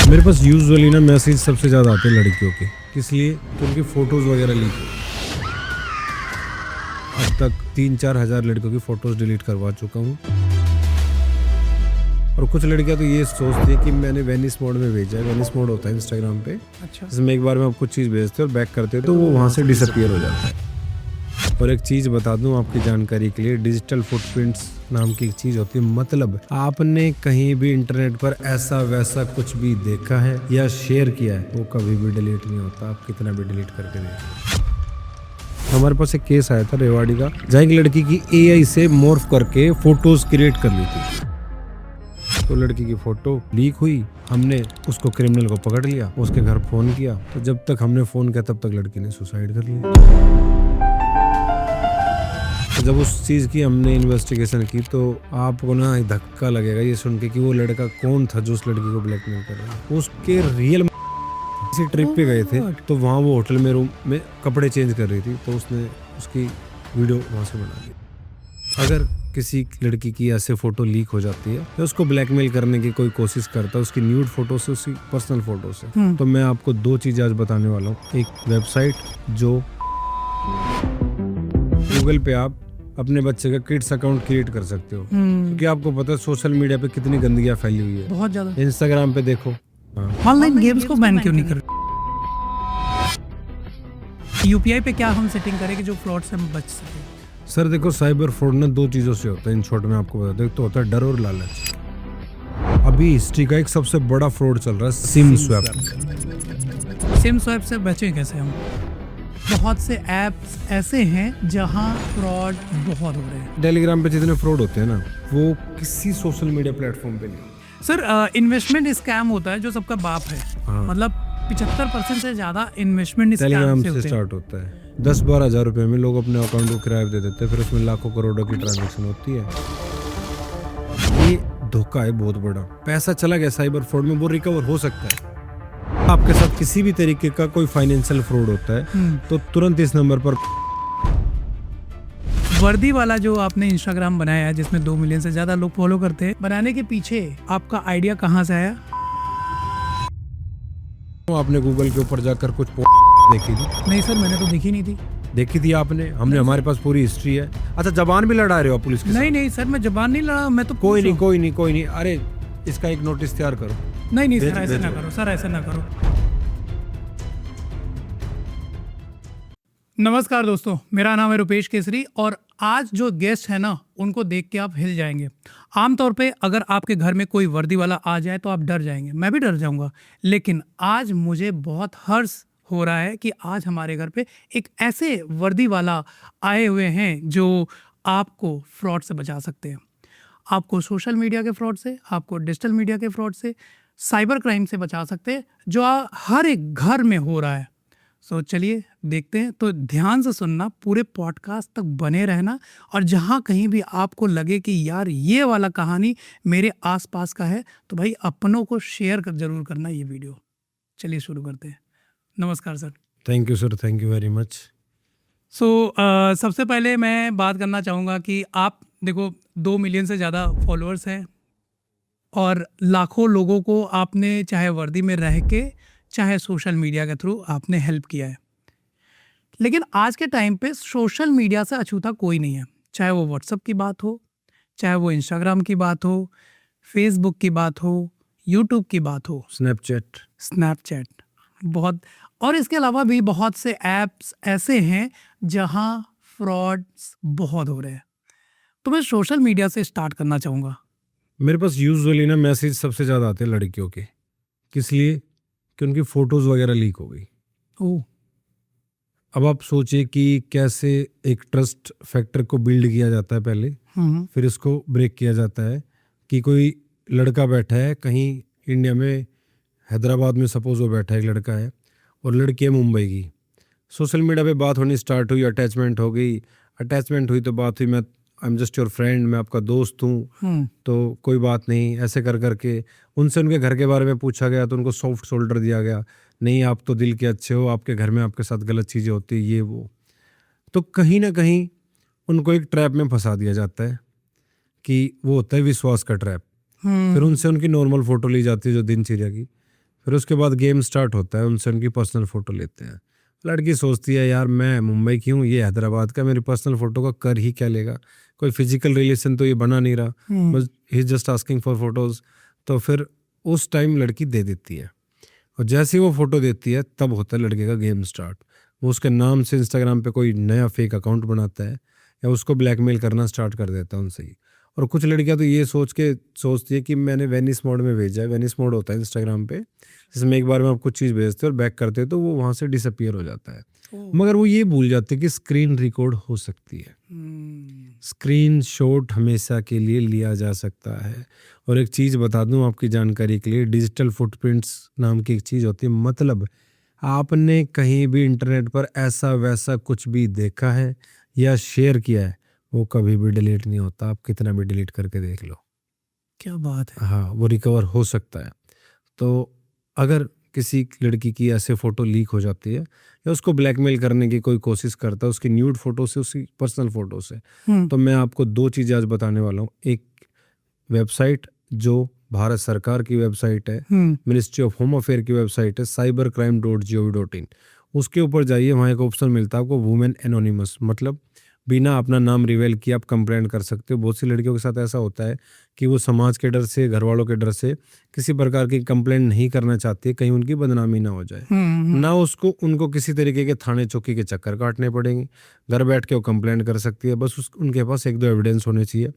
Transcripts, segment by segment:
मेरे पास यूजुअली ना मैसेज सबसे ज़्यादा आते हैं लड़कियों के। किस लिए? कि उनकी फ़ोटोज़ वगैरह लीक हो। अब तक 3-4 हज़ार लड़कियों की फ़ोटोज़ डिलीट करवा चुका हूँ। और कुछ लड़कियां तो ये सोचती है कि मैंने वेनिस मोड में भेजा है। वेनिस मोड होता है इंस्टाग्राम पे, अच्छा। जिसमें एक बार में आप कुछ चीज़ भेजते हो और बैक करते हो तो वो वहाँ से डिसअपियर हो जाता है। और एक चीज़ बता दूं आपकी जानकारी के लिए, डिजिटल फुटप्रिंट्स नाम की एक चीज़ होती है। मतलब आपने कहीं भी इंटरनेट पर ऐसा वैसा कुछ भी देखा है या शेयर किया है, वो कभी भी डिलीट नहीं होता, आप कितना भी डिलीट करके देखिए। हमारे पास एक केस आया था रेवाड़ी का, जहाँ एक लड़की की एआई से मॉर्फ करके फोटोज क्रिएट कर ली थी। तो लड़की की फोटो लीक हुई, हमने उसको क्रिमिनल को पकड़ लिया, उसके घर फोन किया, तो जब तक हमने फोन किया तब तक लड़की ने सुसाइड कर लिया। तो जब उस चीज़ की हमने इन्वेस्टिगेशन की तो आपको ना धक्का लगेगा ये सुन के कि वो लड़का कौन था जो उस लड़की को ब्लैकमेल कर रहा है। उसके रियल किसी ट्रिप पे गए थे, तो वहाँ वो होटल में रूम में कपड़े चेंज कर रही थी, तो उसने उसकी वीडियो वहाँ से बना ली। अगर किसी लड़की की ऐसे फोटो लीक हो जाती है या उसको ब्लैकमेल करने की कोई कोशिश करता है उसकी न्यूड फोटो से, उसकी पर्सनल फोटो से, तो मैं आपको 2 चीज़ें आज बताने वाला हूँ। एक वेबसाइट जो गूगल पे आप अपने बच्चे का किड्स अकाउंट क्रिएट कर सकते हो, क्योंकि आपको पता है सोशल मीडिया पे कितनी गंदगियां फैली हुई है। बहुत ज्यादा। इंस्टाग्राम पे देखो, ऑनलाइन गेम्स को बैन क्यों नहीं कर? यूपीआई पे क्या हम सेटिंग करें कि जो फ्रॉड से हम बच सके? सर देखो, साइबर फ्रॉड ना 2 चीज़ों से होता है। इन शॉर्ट में आपको बता दूं, एक तो होता है डर और लालच। अभी हिस्ट्री का एक सबसे बड़ा फ्रॉड चल रहा है, सिम स्वैप। सिम स्वैप से बचें कैसे हम? बहुत से ऐप्स ऐसे हैं जहां फ्रॉड बहुत हो रहे हैं। टेलीग्राम पे जितने फ्रॉड होते हैं ना, वो किसी सोशल मीडिया प्लेटफॉर्म पे नहीं। सर, इन्वेस्टमेंट स्कैम होता है जो सबका बाप है। मतलब 75% से ज्यादा इन्वेस्टमेंट टेलीग्राम स्कैम से स्टार्ट होता है। 10-12 हज़ार रुपए में लोग अपने अकाउंट को किराए दे देते हैं, फिर उसमें लाखों करोड़ों की ट्रांजैक्शन होती है। ये धोखा है बहुत बड़ा। पैसा चला गया साइबर फ्रॉड में, वो रिकवर हो सकता है। आपके साथ किसी भी तरीके का कोई फाइनेंशियल फ्रॉड होता है तो तुरंत इस नंबर पर। वर्दी वाला जो आपने इंस्टाग्राम बनाया है जिसमें 2 मिलियन से ज्यादा लोग फॉलो करते हैं, बनाने के पीछे आपका आइडिया कहाँ से आया? आपने गूगल के ऊपर जाकर कुछ देखी थी? नहीं सर, मैंने तो देखी नहीं थी। देखी थी आपने? हमने, हमारे पास पूरी हिस्ट्री है। अच्छा, जबान भी लड़ा रहे हो आप पुलिस के साथ? नहीं सर, मैं जबान नहीं लड़ा, मैं तो कोई नहीं। अरे इसका एक नोटिस तैयार करो। नहीं सर, ऐसे ना करो सर, ऐसे ना करो। नमस्कार दोस्तों, मेरा नाम है रुपेश केसरी और आज जो गेस्ट है ना, उनको देख के आप हिल जाएंगे। आमतौर पे अगर आपके घर में कोई वर्दी वाला आ जाए तो आप डर जाएंगे, मैं भी डर जाऊंगा। लेकिन आज मुझे बहुत हर्ष हो रहा है कि आज हमारे घर पे एक ऐसे वर्दी वाला आए हुए हैं जो आपको फ्रॉड से बचा सकते हैं। आपको सोशल मीडिया के फ्रॉड से, आपको डिजिटल मीडिया के फ्रॉड से, साइबर क्राइम से बचा सकते हैं जो हर एक घर में हो रहा है। सो चलिए देखते हैं। तो ध्यान से सुनना, पूरे पॉडकास्ट तक बने रहना, और जहाँ कहीं भी आपको लगे कि यार ये वाला कहानी मेरे आसपास का है तो भाई अपनों को शेयर जरूर करना ये वीडियो। चलिए शुरू करते हैं। नमस्कार sir. Thank you sir, thank you very much. सबसे पहले मैं बात करना चाहूँगा कि आप देखो 2 मिलियन से ज़्यादा फॉलोअर्स हैं और लाखों लोगों को आपने चाहे वर्दी में रह के चाहे सोशल मीडिया के थ्रू आपने हेल्प किया है। लेकिन आज के टाइम पे सोशल मीडिया से अछूता कोई नहीं है, चाहे वो व्हाट्सएप की बात हो, चाहे वो इंस्टाग्राम की बात हो, फेसबुक की बात हो, यूट्यूब की बात हो, स्नैपचैट बहुत, और इसके अलावा भी बहुत से ऐप्स ऐसे हैं जहां फ्रॉड्स बहुत हो रहे हैं। तो मैं सोशल मीडिया से स्टार्ट करना चाहूँगा। मेरे पास यूजुअली ना मैसेज सबसे ज़्यादा आते हैं लड़कियों के। किस लिए? कि उनकी फ़ोटोज़ वगैरह लीक हो गई। ओह, अब आप सोचिए कि कैसे एक ट्रस्ट फैक्टर को बिल्ड किया जाता है पहले, फिर इसको ब्रेक किया जाता है कि कोई लड़का बैठा है कहीं इंडिया में, हैदराबाद में सपोज वो बैठा है, एक लड़का है और लड़की है मुंबई की। सोशल मीडिया पे बात होनी स्टार्ट हुई, अटैचमेंट हो गई। अटैचमेंट हुई तो बात हुई, मैं I am just your friend, मैं आपका दोस्त हूँ, तो कोई बात नहीं, ऐसे कर करके उनसे उनके घर के बारे में पूछा गया तो उनको सॉफ्ट शोल्डर दिया गया, नहीं आप तो दिल के अच्छे हो, आपके घर में आपके साथ गलत चीज़ें होती ये वो। तो कहीं ना कहीं उनको एक ट्रैप में फंसा दिया जाता है कि वो होता है विश्वास का ट्रैप। फिर उनसे उनकी नॉर्मल फ़ोटो ली जाती है जो दिनचर्या की, फिर उसके बाद गेम स्टार्ट होता है, उनसे उनकी पर्सनल फ़ोटो लेते हैं। लड़की सोचती है यार मैं मुंबई की हूँ, ये हैदराबाद का, मेरी पर्सनल फ़ोटो का कर ही क्या लेगा, कोई फिजिकल रिलेशन तो ये बना नहीं रहा, बस ही जस्ट आस्किंग फॉर फोटोज़। तो फिर उस टाइम लड़की दे देती है, और जैसे ही वो फ़ोटो देती है तब होता है लड़के का गेम स्टार्ट। वो उसके नाम से इंस्टाग्राम पे कोई नया फेक अकाउंट बनाता है या उसको ब्लैकमेल करना स्टार्ट कर देता है उनसे ही। और कुछ लड़कियां तो ये सोचती है कि मैंने वेनिस मोड में भेजा है। वेनिस मोड होता है इंस्टाग्राम पे, जिसमें एक बार में आप कुछ चीज़ भेजते हो और बैक करते हो तो वो वहाँ से डिसअपियर हो जाता है। मगर वो ये भूल जाते हैं कि स्क्रीन रिकॉर्ड हो सकती है, स्क्रीन शॉट हमेशा के लिए लिया जा सकता है। और एक चीज़ बता दूं आपकी जानकारी के लिए, डिजिटल फुटप्रिंट्स नाम की एक चीज़ होती है। मतलब आपने कहीं भी इंटरनेट पर ऐसा वैसा कुछ भी देखा है या शेयर किया है, वो कभी भी डिलीट नहीं होता, आप कितना भी डिलीट करके देख लो। क्या बात है। हाँ, वो रिकवर हो सकता है। तो अगर किसी लड़की की ऐसे फ़ोटो लीक हो जाती है या उसको ब्लैकमेल करने की कोई कोशिश करता है उसकी न्यूड फ़ोटो से, उसकी पर्सनल फ़ोटो से, तो मैं आपको 2 चीज़ें आज बताने वाला हूँ। एक वेबसाइट जो भारत सरकार की वेबसाइट है, मिनिस्ट्री ऑफ होम अफेयर की वेबसाइट है, cybercrime.gov.in। उसके ऊपर जाइए, वहाँ एक ऑप्शन मिलता है आपको वुमेन एनोनिमस, मतलब बिना अपना नाम रिवेल किए आप कंप्लेंट कर सकते हो। बहुत सी लड़कियों के साथ ऐसा होता है कि वो समाज के डर से, घर वालों के डर से किसी प्रकार की कंप्लेंट नहीं करना चाहती, कहीं उनकी बदनामी ना हो जाए, ना उनको किसी तरीके के थाने चौकी के चक्कर काटने पड़ेंगे, घर बैठ के वो कंप्लेंट कर सकती है। बस उनके पास 1-2 एविडेंस होने चाहिए।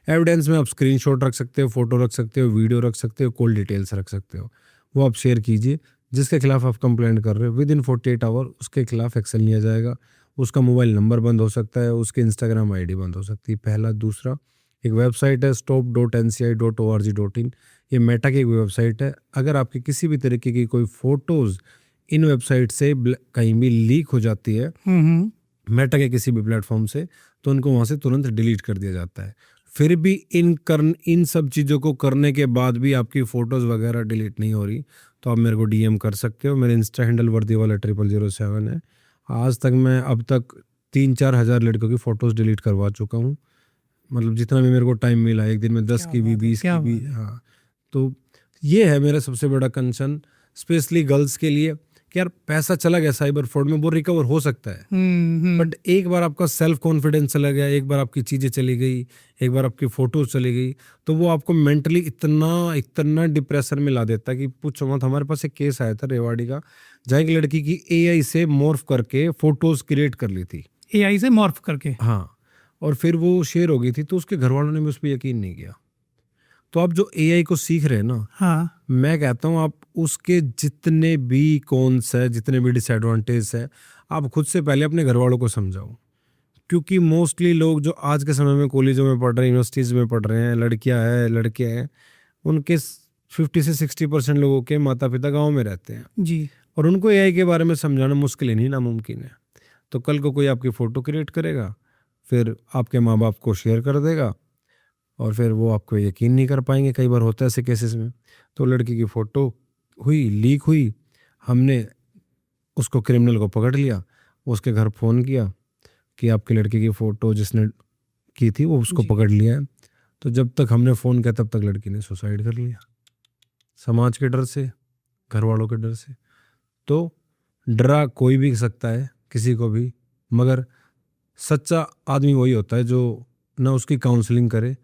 एविडेंस में आप स्क्रीनशॉट रख सकते हो, फोटो रख सकते हो, वीडियो रख सकते हो, कॉल डिटेल्स रख सकते हो। वो आप शेयर कीजिए, जिसके खिलाफ आप कंप्लेंट कर रहे हो, विद इन 48 आवर उसके खिलाफ एक्शन लिया जाएगा। उसका मोबाइल नंबर बंद हो सकता है, उसके इंस्टाग्राम आईडी बंद हो सकती है, पहला। दूसरा, एक वेबसाइट है stop.nci.org.in, ये मेटा की एक वेबसाइट है। अगर आपकी किसी भी तरीके की कोई फोटोज़ इन वेबसाइट से कहीं भी लीक हो जाती है मेटा के किसी भी प्लेटफॉर्म से, तो उनको वहाँ से तुरंत डिलीट कर दिया जाता है। फिर भी इन सब चीज़ों को करने के बाद भी आपकी फ़ोटोज़ वगैरह डिलीट नहीं हो रही, तो आप मेरे को डीएम कर सकते हो। मेरे इंस्टा हैंडल वर्दीवाला 0007 है। आज तक मैं अब तक 3-4 हज़ार लड़कों की फ़ोटोज़ डिलीट करवा चुका हूँ। मतलब जितना भी मेरे को टाइम मिला, एक दिन में 10 की भी, 20 की भी। हाँ, तो ये है मेरा सबसे बड़ा कंसर्न, स्पेशली गर्ल्स के लिए, कि यार पैसा चला गया साइबर फ्रॉड में, वो रिकवर हो सकता है, बट एक बार आपका सेल्फ कॉन्फिडेंस चला गया, एक बार आपकी चीज़ें चली गई, एक बार आपकी फ़ोटोज़ चली गई, तो वो आपको मेंटली इतना डिप्रेशन में ला देता है कि पूछो मत। हमारे पास एक केस आया था रेवाड़ी का, जहाँ एक लड़की की एआई से मॉर्फ करके फ़ोटोज़ क्रिएट कर ली थी। एआई से मॉर्फ करके? हाँ, और फिर वो शेयर हो गई थी, तो उसके घर वालों ने भी उस पर यकीन नहीं किया। तो आप जो एआई को सीख रहे हैं ना, हाँ, मैं कहता हूँ आप उसके जितने भी कॉन्स है, जितने भी डिसएडवांटेज है, आप खुद से पहले अपने घर वालों को समझाओ। क्योंकि मोस्टली लोग जो आज के समय में कॉलेजों में पढ़ रहे हैं, यूनिवर्सिटीज़ में पढ़ रहे हैं, लड़कियां हैं, लड़के हैं, उनके 50 से 60% लोगों के माता पिता गाँव में रहते हैं जी, और उनको एआई के बारे में समझाना मुश्किल ही नहीं, नामुमकिन है। तो कल को कोई आपकी फ़ोटो क्रिएट करेगा, फिर आपके माँ बाप को शेयर कर देगा, और फिर वो आपको यकीन नहीं कर पाएंगे। कई बार होता है ऐसे केसेस में। तो लड़की की फ़ोटो हुई, लीक हुई, हमने उसको, क्रिमिनल को पकड़ लिया, उसके घर फ़ोन किया कि आपकी लड़की की फ़ोटो जिसने की थी वो उसको पकड़ लिया है। तो जब तक हमने फ़ोन किया तब तक लड़की ने सुसाइड कर लिया, समाज के डर से, घर वालों के डर से। तो डरा कोई भी सकता है किसी को भी, मगर सच्चा आदमी वही होता है जो ना उसकी काउंसलिंग करे,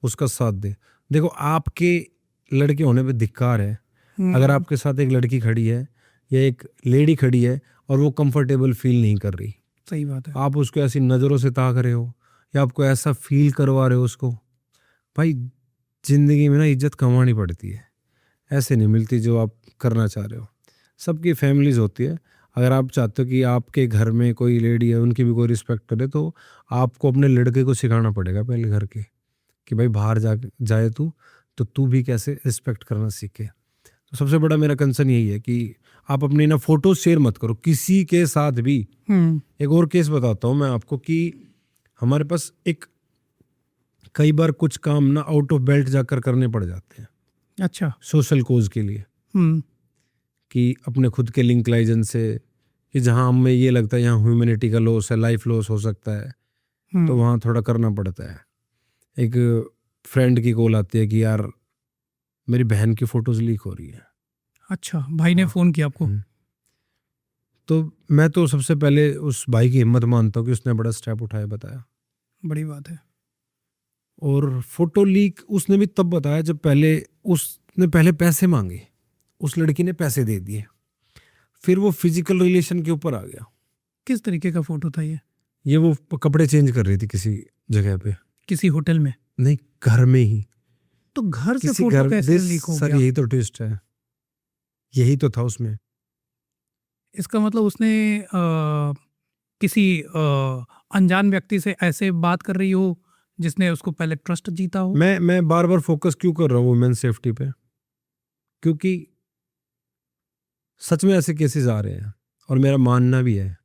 उसका साथ दे। देखो, आपके लड़के होने पे धिक्कार है अगर आपके साथ एक लड़की खड़ी है या एक लेडी खड़ी है और वो कंफर्टेबल फील नहीं कर रही। सही बात है। आप उसको ऐसी नज़रों से ताक रहे हो या आपको ऐसा फील करवा रहे हो उसको, भाई ज़िंदगी में ना इज्जत कमानी पड़ती है, ऐसे नहीं मिलती जो आप करना चाह रहे हो। सबकी फैमिलीज होती है। अगर आप चाहते हो कि आपके घर में कोई लेडी है, उनकी भी कोई रिस्पेक्ट करे, तो आपको अपने लड़के को सिखाना पड़ेगा पहले घर के, कि भाई बाहर जाए तो तू भी कैसे रिस्पेक्ट करना सीखे। तो सबसे बड़ा मेरा कंसर्न यही है कि आप अपनी ना फोटो शेयर मत करो किसी के साथ भी। एक और केस बताता हूँ मैं आपको कि हमारे पास कई बार कुछ काम ना आउट ऑफ बेल्ट जाकर करने पड़ जाते हैं। अच्छा। सोशल कोज के लिए, कि अपने खुद के लिंक लाइजेंस से, कि जहाँ हमें ये लगता है यहाँ ह्यूमैनिटी का लॉस है, लाइफ लॉस हो सकता है, तो वहाँ थोड़ा करना पड़ता है। एक फ्रेंड की कॉल आती है कि यार मेरी बहन की फ़ोटोज़ लीक हो रही है, अच्छा, भाई ने फोन किया आपको? तो मैं तो सबसे पहले उस भाई की हिम्मत मानता हूँ कि उसने बड़ा स्टेप उठाया, बताया। बड़ी बात है। और फोटो लीक उसने भी तब बताया जब उसने पहले पैसे मांगे, उस लड़की ने पैसे दे दिए, फिर वो फिजिकल रिलेशन के ऊपर आ गया। किस तरीके का फोटो था ये? ये वो कपड़े चेंज कर रही थी किसी जगह पे, किसी होटल में? नहीं घर में ही, तो घर से किसी फोटो घर। कैसे लीक हो सर गया? यही तो ट्विस्ट है, यही तो था उसमें। इसका मतलब उसने किसी अनजान व्यक्ति से ऐसे बात कर रही हो जिसने उसको पहले ट्रस्ट जीता हो। मैं बार बार फोकस क्यों कर रहा हूँ वुमेन सेफ्टी पे, क्योंकि सच में ऐसे केसेस आ रहे हैं। और मेरा मानना भी है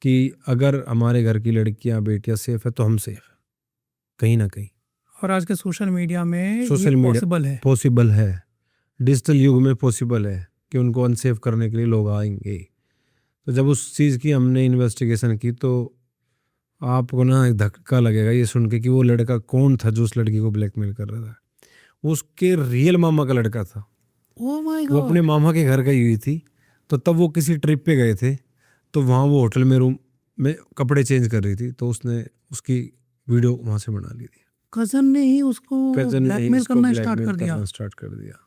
कि अगर हमारे घर की लड़कियां बेटियां सेफ है तो हम सेफ है कहीं ना कहीं। और आज के सोशल मीडिया में ये सोशल मीडिया पॉसिबल है। डिजिटल युग में पॉसिबल है कि उनको अनसेफ करने के लिए लोग आएंगे। तो जब उस चीज़ की हमने इन्वेस्टिगेशन की तो आपको ना एक धक्का लगेगा ये सुन के कि वो लड़का कौन था जो उस लड़की को ब्लैकमेल कर रहा था। उसके रियल मामा का लड़का था। ओह माय वो अपने गॉड। मामा के घर गई हुई थी, तो तब वो किसी ट्रिप पे गए थे, तो वहाँ वो होटल में रूम में कपड़े चेंज कर रही थी, तो उसने उसकी वीडियो वहाँ से बना ली थी। कजन ने ही उसको कजन ने ब्लैकमेल इसको करना ब्लैकमेल स्टार्ट कर दिया।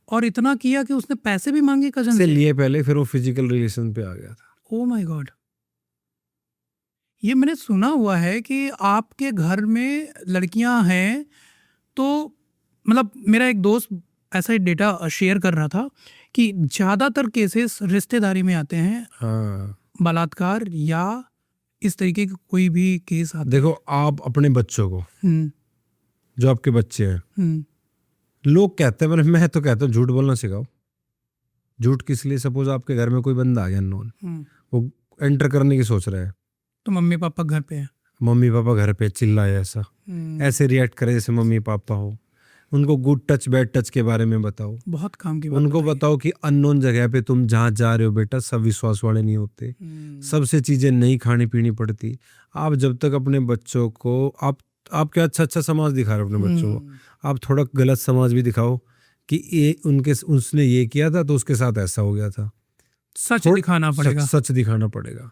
और इतना किया कि उसने पैसे भी मांगे कजन से से। लिए पहले, फिर वो फिजिकल रिलेशन पे आ गया था। Oh my God. ये मैंने सुना हुआ है कि आपके घर में लड़कियां हैं, तो मतलब मेरा एक दोस्त ऐसा ही डेटा शेयर कर रहा था कि ज़्यादातर केसेस रिश्तेदारी में आते हैं, हाँ बलात्कार या इस तरीके के कोई भी केस आते देखो, आप अपने बच्चों को, हैं। जो आपके बच्चे हैं, हम्म। लोग कहते हैं, मैं तो कहता हूँ झूठ बोलना सिखाओ। झूठ किस लिए? सपोज आपके घर में कोई बंदा आ गया अननोन, वो एंटर करने की सोच रहा है, तो मम्मी पापा घर पे हैं, मम्मी पापा घर पे चिल्लाए, ऐसे रिएक्ट करे जैसे मम्मी पापा हो। उनको गुड टच बैड टच के बारे में बताओ। बहुत काम की बात उनको बताई। बताओ कि अननोन जगह पे तुम जहाँ जा रहे हो बेटा, सब विश्वास वाले नहीं होते, सबसे चीजें नहीं खानी पीनी पड़ती। आप जब तक अपने बच्चों को आप क्या अच्छा समाज दिखा रहे हो अपने बच्चों को, आप थोड़ा गलत समाज भी दिखाओ कि ये उसने ये किया था तो उसके साथ ऐसा हो गया था। सच दिखाना पड़ेगा। सच दिखाना पड़ेगा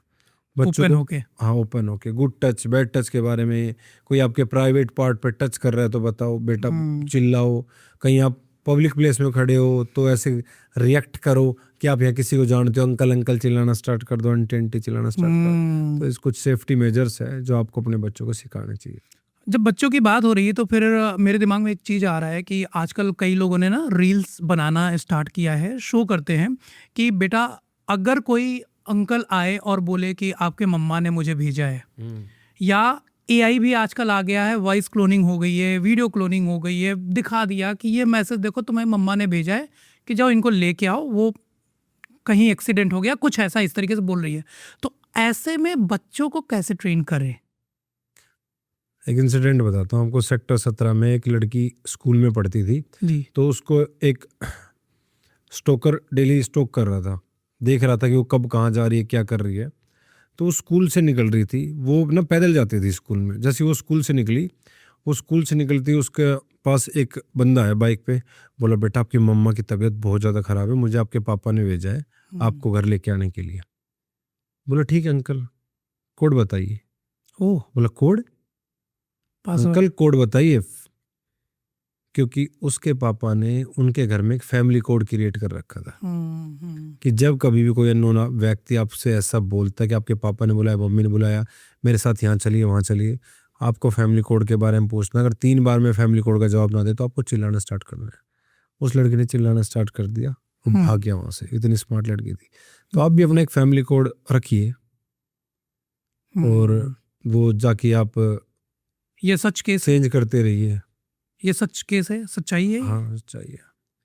बच्चों ओपन को। होके। हाँ, ओपन होके। गुड टच बैड टच के बारे में, कोई आपके प्राइवेट पार्ट पे टच कर रहा है तो बताओ बेटा, चिल्लाओ। कहीं आप पब्लिक प्लेस में खड़े हो तो ऐसे रिएक्ट करो कि आप यहाँ किसी को जानते हो, अंकल अंकल चिल्लाना स्टार्ट कर दो, आंटी आंटी चिल्लाना स्टार्ट कर दो। तो इस कुछ सेफ्टी मेजर्स है जो आपको अपने बच्चों को सिखाने चाहिए। जब बच्चों की बात हो रही है तो फिर मेरे दिमाग में एक चीज़ आ रहा है कि आजकल कई लोगों ने ना रील्स बनाना स्टार्ट किया है, शो करते हैं कि बेटा अगर कोई अंकल आए और बोले कि आपके मम्मा ने मुझे भेजा है, या एआई भी आजकल आ गया है, वॉइस क्लोनिंग हो गई है, वीडियो क्लोनिंग हो गई है, दिखा दिया कि ये मैसेज देखो तुम्हें मम्मा ने भेजा है कि जाओ इनको लेके आओ, वो कहीं एक्सीडेंट हो गया, कुछ ऐसा इस तरीके से बोल रही है। तो ऐसे में बच्चों को कैसे ट्रेन करें? एक इंसिडेंट बताता हूँ आपको। सेक्टर 17 में एक लड़की स्कूल में पढ़ती थी जी। तो उसको एक स्टोकर डेली स्टॉक कर रहा था, देख रहा था कि वो कब कहाँ जा रही है, क्या कर रही है। तो वो स्कूल से निकल रही थी, वो ना पैदल जाती थी स्कूल में। जैसे वो स्कूल से निकली, वो स्कूल से निकलती उसके पास एक बंदा है बाइक पे, बोला बेटा आपकी मम्मा की तबीयत बहुत ज़्यादा ख़राब है, मुझे आपके पापा ने भेजा है आपको घर लेके आने के लिए। बोला ठीक है अंकल, कोड बताइए। ओह, बोला कोड? अंकल कोड बताइए, क्योंकि उसके पापा ने उनके घर में एक फैमिली कोड क्रिएट कर रखा था कि जब कभी भी कोई अननोन व्यक्ति आपसे ऐसा बोलता है कि आपके पापा ने बुलाया, मम्मी ने बुलाया, मेरे साथ यहाँ चलिए वहाँ चलिए, आपको फैमिली कोड के बारे में पूछना। अगर 3 बार में फैमिली कोड का जवाब ना दे तो आपको चिल्लाना स्टार्ट करना है। उस लड़की ने चिल्लाना स्टार्ट कर दिया, वो भाग गया वहाँ से। इतनी स्मार्ट लड़की थी। तो आप भी अपना एक फैमिली कोड रखिए और वो जाके आप ये सच केस चेंज करते रहिए। ये सच केस है, सच्चाई है। हाँ सच्चाई है।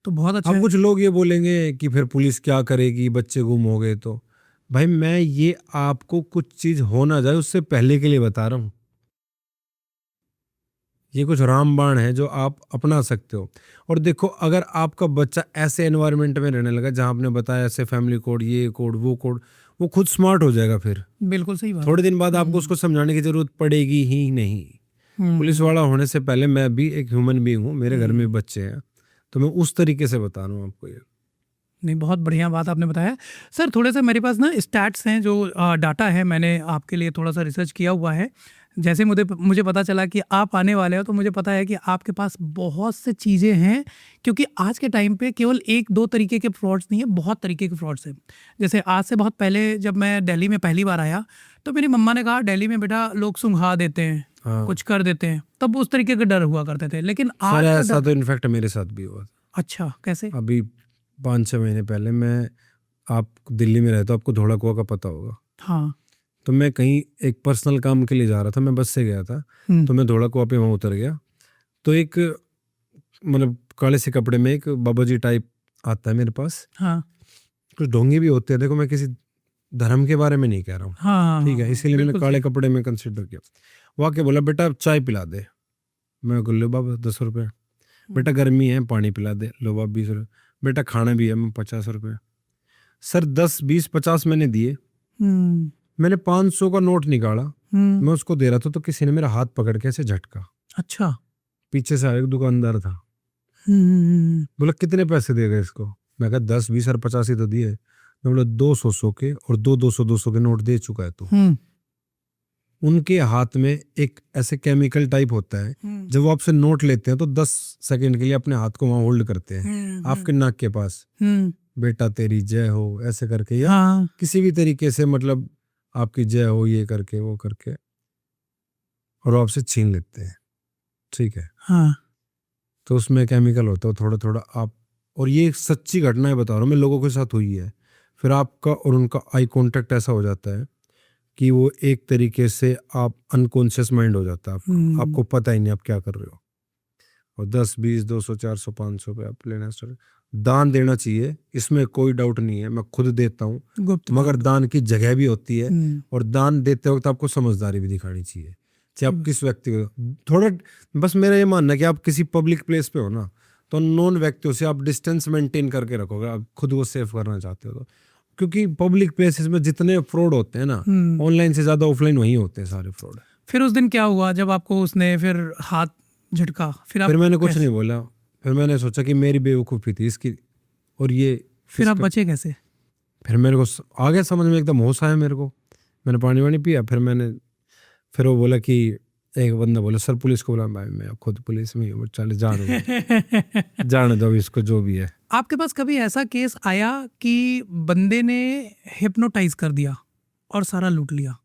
तो बहुत अच्छा अब है। कुछ लोग ये बोलेंगे कि फिर पुलिस क्या करेगी, बच्चे गुम हो गए तो। भाई मैं ये आपको कुछ चीज हो ना जाए उससे पहले के लिए बता रहा हूँ। ये कुछ रामबाण है जो आप अपना सकते हो। और देखो, अगर आपका बच्चा ऐसे एनवायरनमेंट में रहने लगा जहां आपने बताया ऐसे फैमिली कोड, ये कोड, वो कोड, वो खुद स्मार्ट हो जाएगा। फिर बिल्कुल सही बात। थोड़े दिन बाद आपको उसको समझाने की जरूरत पड़ेगी ही नहीं। पुलिस वाला होने से पहले मैं भी एक ह्यूमन बीइंग हूँ, मेरे घर में भी बच्चे हैं, तो मैं उस तरीके से बता रहा हूँ आपको ये। नहीं, बहुत बढ़िया बात आपने बताया सर। थोड़े से मेरे पास ना स्टैट्स हैं, जो डाटा है, मैंने आपके लिए थोड़ा सा रिसर्च किया हुआ है। जैसे मुझे पता चला कि आप आने वाले हो, तो मुझे पता है कि आपके पास बहुत से चीज़ें हैं, क्योंकि आज के टाइम पे केवल एक दो तरीके के फ्रॉड्स नहीं है, बहुत तरीके के फ्रॉड्स हैं। जैसे आज से बहुत पहले जब मैं दिल्ली में पहली बार आया, तो मेरी मम्मा ने कहा दिल्ली में बेटा लोग सुंघा देते हैं, हाँ। कुछ कर देते हैं, तब उस तरीके के डर हुआ करते थे। लेकिन आज सर का ऐसा डर, तो इनफैक्ट मेरे साथ भी हुआ था। अच्छा कैसे? अभी 5-6 महीने पहले आप दिल्ली में रहते हो, आपको धोला कुआं का पता होगा। हाँ। तो मैं कहीं एक पर्सनल काम के लिए जा रहा था, मैं बस से गया था। तो मैं धोला कुआं पे वहाँ उतर गया, तो एक मतलब काले से कपड़े में एक बाबा जी टाइप आता है मेरे पास। हाँ कुछ ढोंगी भी होते हैं, देखो मैं किसी धर्म के बारे में नहीं कह रहा हूँ, हाँ, ठीक है, इसीलिए मैंने बिल्कुल काले सही। कपड़े में कंसिडर किया। वो आके बोला बेटा चाय पिला दे। मैं बोल लो बाबा 10 रुपये। बेटा गर्मी है पानी पिला दे, लो बाबा 20 रुपये। बेटा खाना भी है, मैं 50 रुपये। सर 10, 20, 50 मैंने दिए। मैंने 500 का नोट निकाला, मैं उसको दे रहा था, तो किसी ने मेरा हाथ पकड़ के ऐसे झटका। अच्छा। पीछे से एक दुकानदार था, बोला कितने पैसे देगा इसको? मैं कहा 10, 20 और 50 ही तो दिए। मैं बोला 200 के और 200 के नोट दे चुका है तू। उनके हाथ में एक ऐसे केमिकल टाइप होता है, जब वो आपसे नोट लेते हैं तो 10 सेकंड के लिए अपने हाथ को वहां होल्ड करते हैं आपके नाक के पास, बेटा तेरी जय हो ऐसे करके, या किसी भी तरीके से मतलब आपकी जय हो ये करके वो करके, और वो आपसे छीन लेते हैं, ठीक है। तो उसमें केमिकल होता है थोड़ा थोड़ा आप, और ये एक सच्ची घटनाएं बता रहा हूँ मैं, लोगों के साथ हुई है। फिर आपका और उनका आई कांटेक्ट ऐसा हो जाता है कि वो एक तरीके से आप अनकॉन्शियस माइंड हो जाता है, आपको पता ही नहीं आप क्या कर रहे हो। और 10, 20, 200, 400, 500 पे आप लेना स्टार्ट। दान देना चाहिए, इसमें कोई डाउट नहीं है, मैं खुद देता हूँ, मगर दान की जगह भी होती है, और दान देते वक्त आपको समझदारी भी दिखानी चाहिए, चाहे आप किस व्यक्ति को। थोड़ा बस मेरा ये मानना है कि आप किसी पब्लिक प्लेस पे हो ना, तो नॉन व्यक्तियों से आप डिस्टेंस मेंटेन करके रखोगे, आप खुद को सेफ करना चाहते हो तो। क्योंकि पब्लिक प्लेसेस में जितने फ्रॉड होते हैं ना, ऑनलाइन से ज्यादा ऑफलाइन वहीं होते हैं सारे फ्रॉड। फिर उस दिन क्या हुआ जब आपको उसने फिर हाथ झटका? फिर मैंने कुछ नहीं बोला, फिर मैंने सोचा कि मेरी बेवकूफ़ी थी इसकी, और ये फिर आप बचे कैसे? फिर मेरे को आ गया समझ में, एकदम होश आया मेरे को, मैंने पानी वानी पिया। फिर वो बोला कि एक बंदा बोला सर पुलिस को बोला, भाई मैं खुद पुलिस में हूँ, चले जाने दो इसको जो भी है। आपके पास कभी ऐसा केस आया कि बंदे ने हिप्नोटाइज कर दिया और सारा लूट लिया?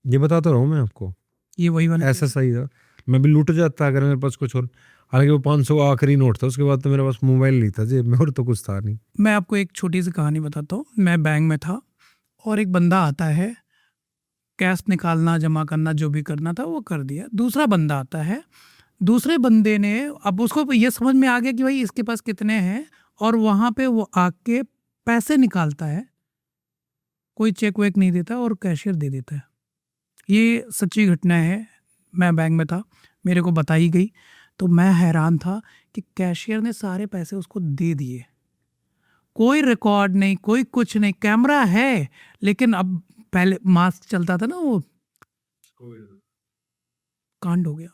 ये बताता रहा हूँ मैं आपको, ये वही वाला ऐसा सही था, मैं भी लूट जाता अगर मेरे पास कुछ और। हालांकि वो 500 का आखिरी नोट था, उसके बाद तो मेरे पास मोबाइल नहीं था जेब में, और तो कुछ था नहीं। मैं आपको एक छोटी सी कहानी बताता हूँ। मैं बैंक में था और एक बंदा आता है, कैश निकालना जमा करना जो भी करना था वो कर दिया। दूसरा बंदा आता है, दूसरे बंदे ने, अब उसको ये समझ में आ गया कि भाई इसके पास कितने हैं, और वहाँ पे वो आके पैसे निकालता है, कोई चेक वेक नहीं देता और कैशियर दे देता है। ये सच्ची घटना है, मैं बैंक में था, मेरे को बताई गई, तो मैं हैरान था कि कैशियर ने सारे पैसे उसको दे दिए, कोई रिकॉर्ड नहीं, कोई कुछ नहीं, कैमरा है, लेकिन अब पहले मास्क चलता था ना, वो कांड हो गया।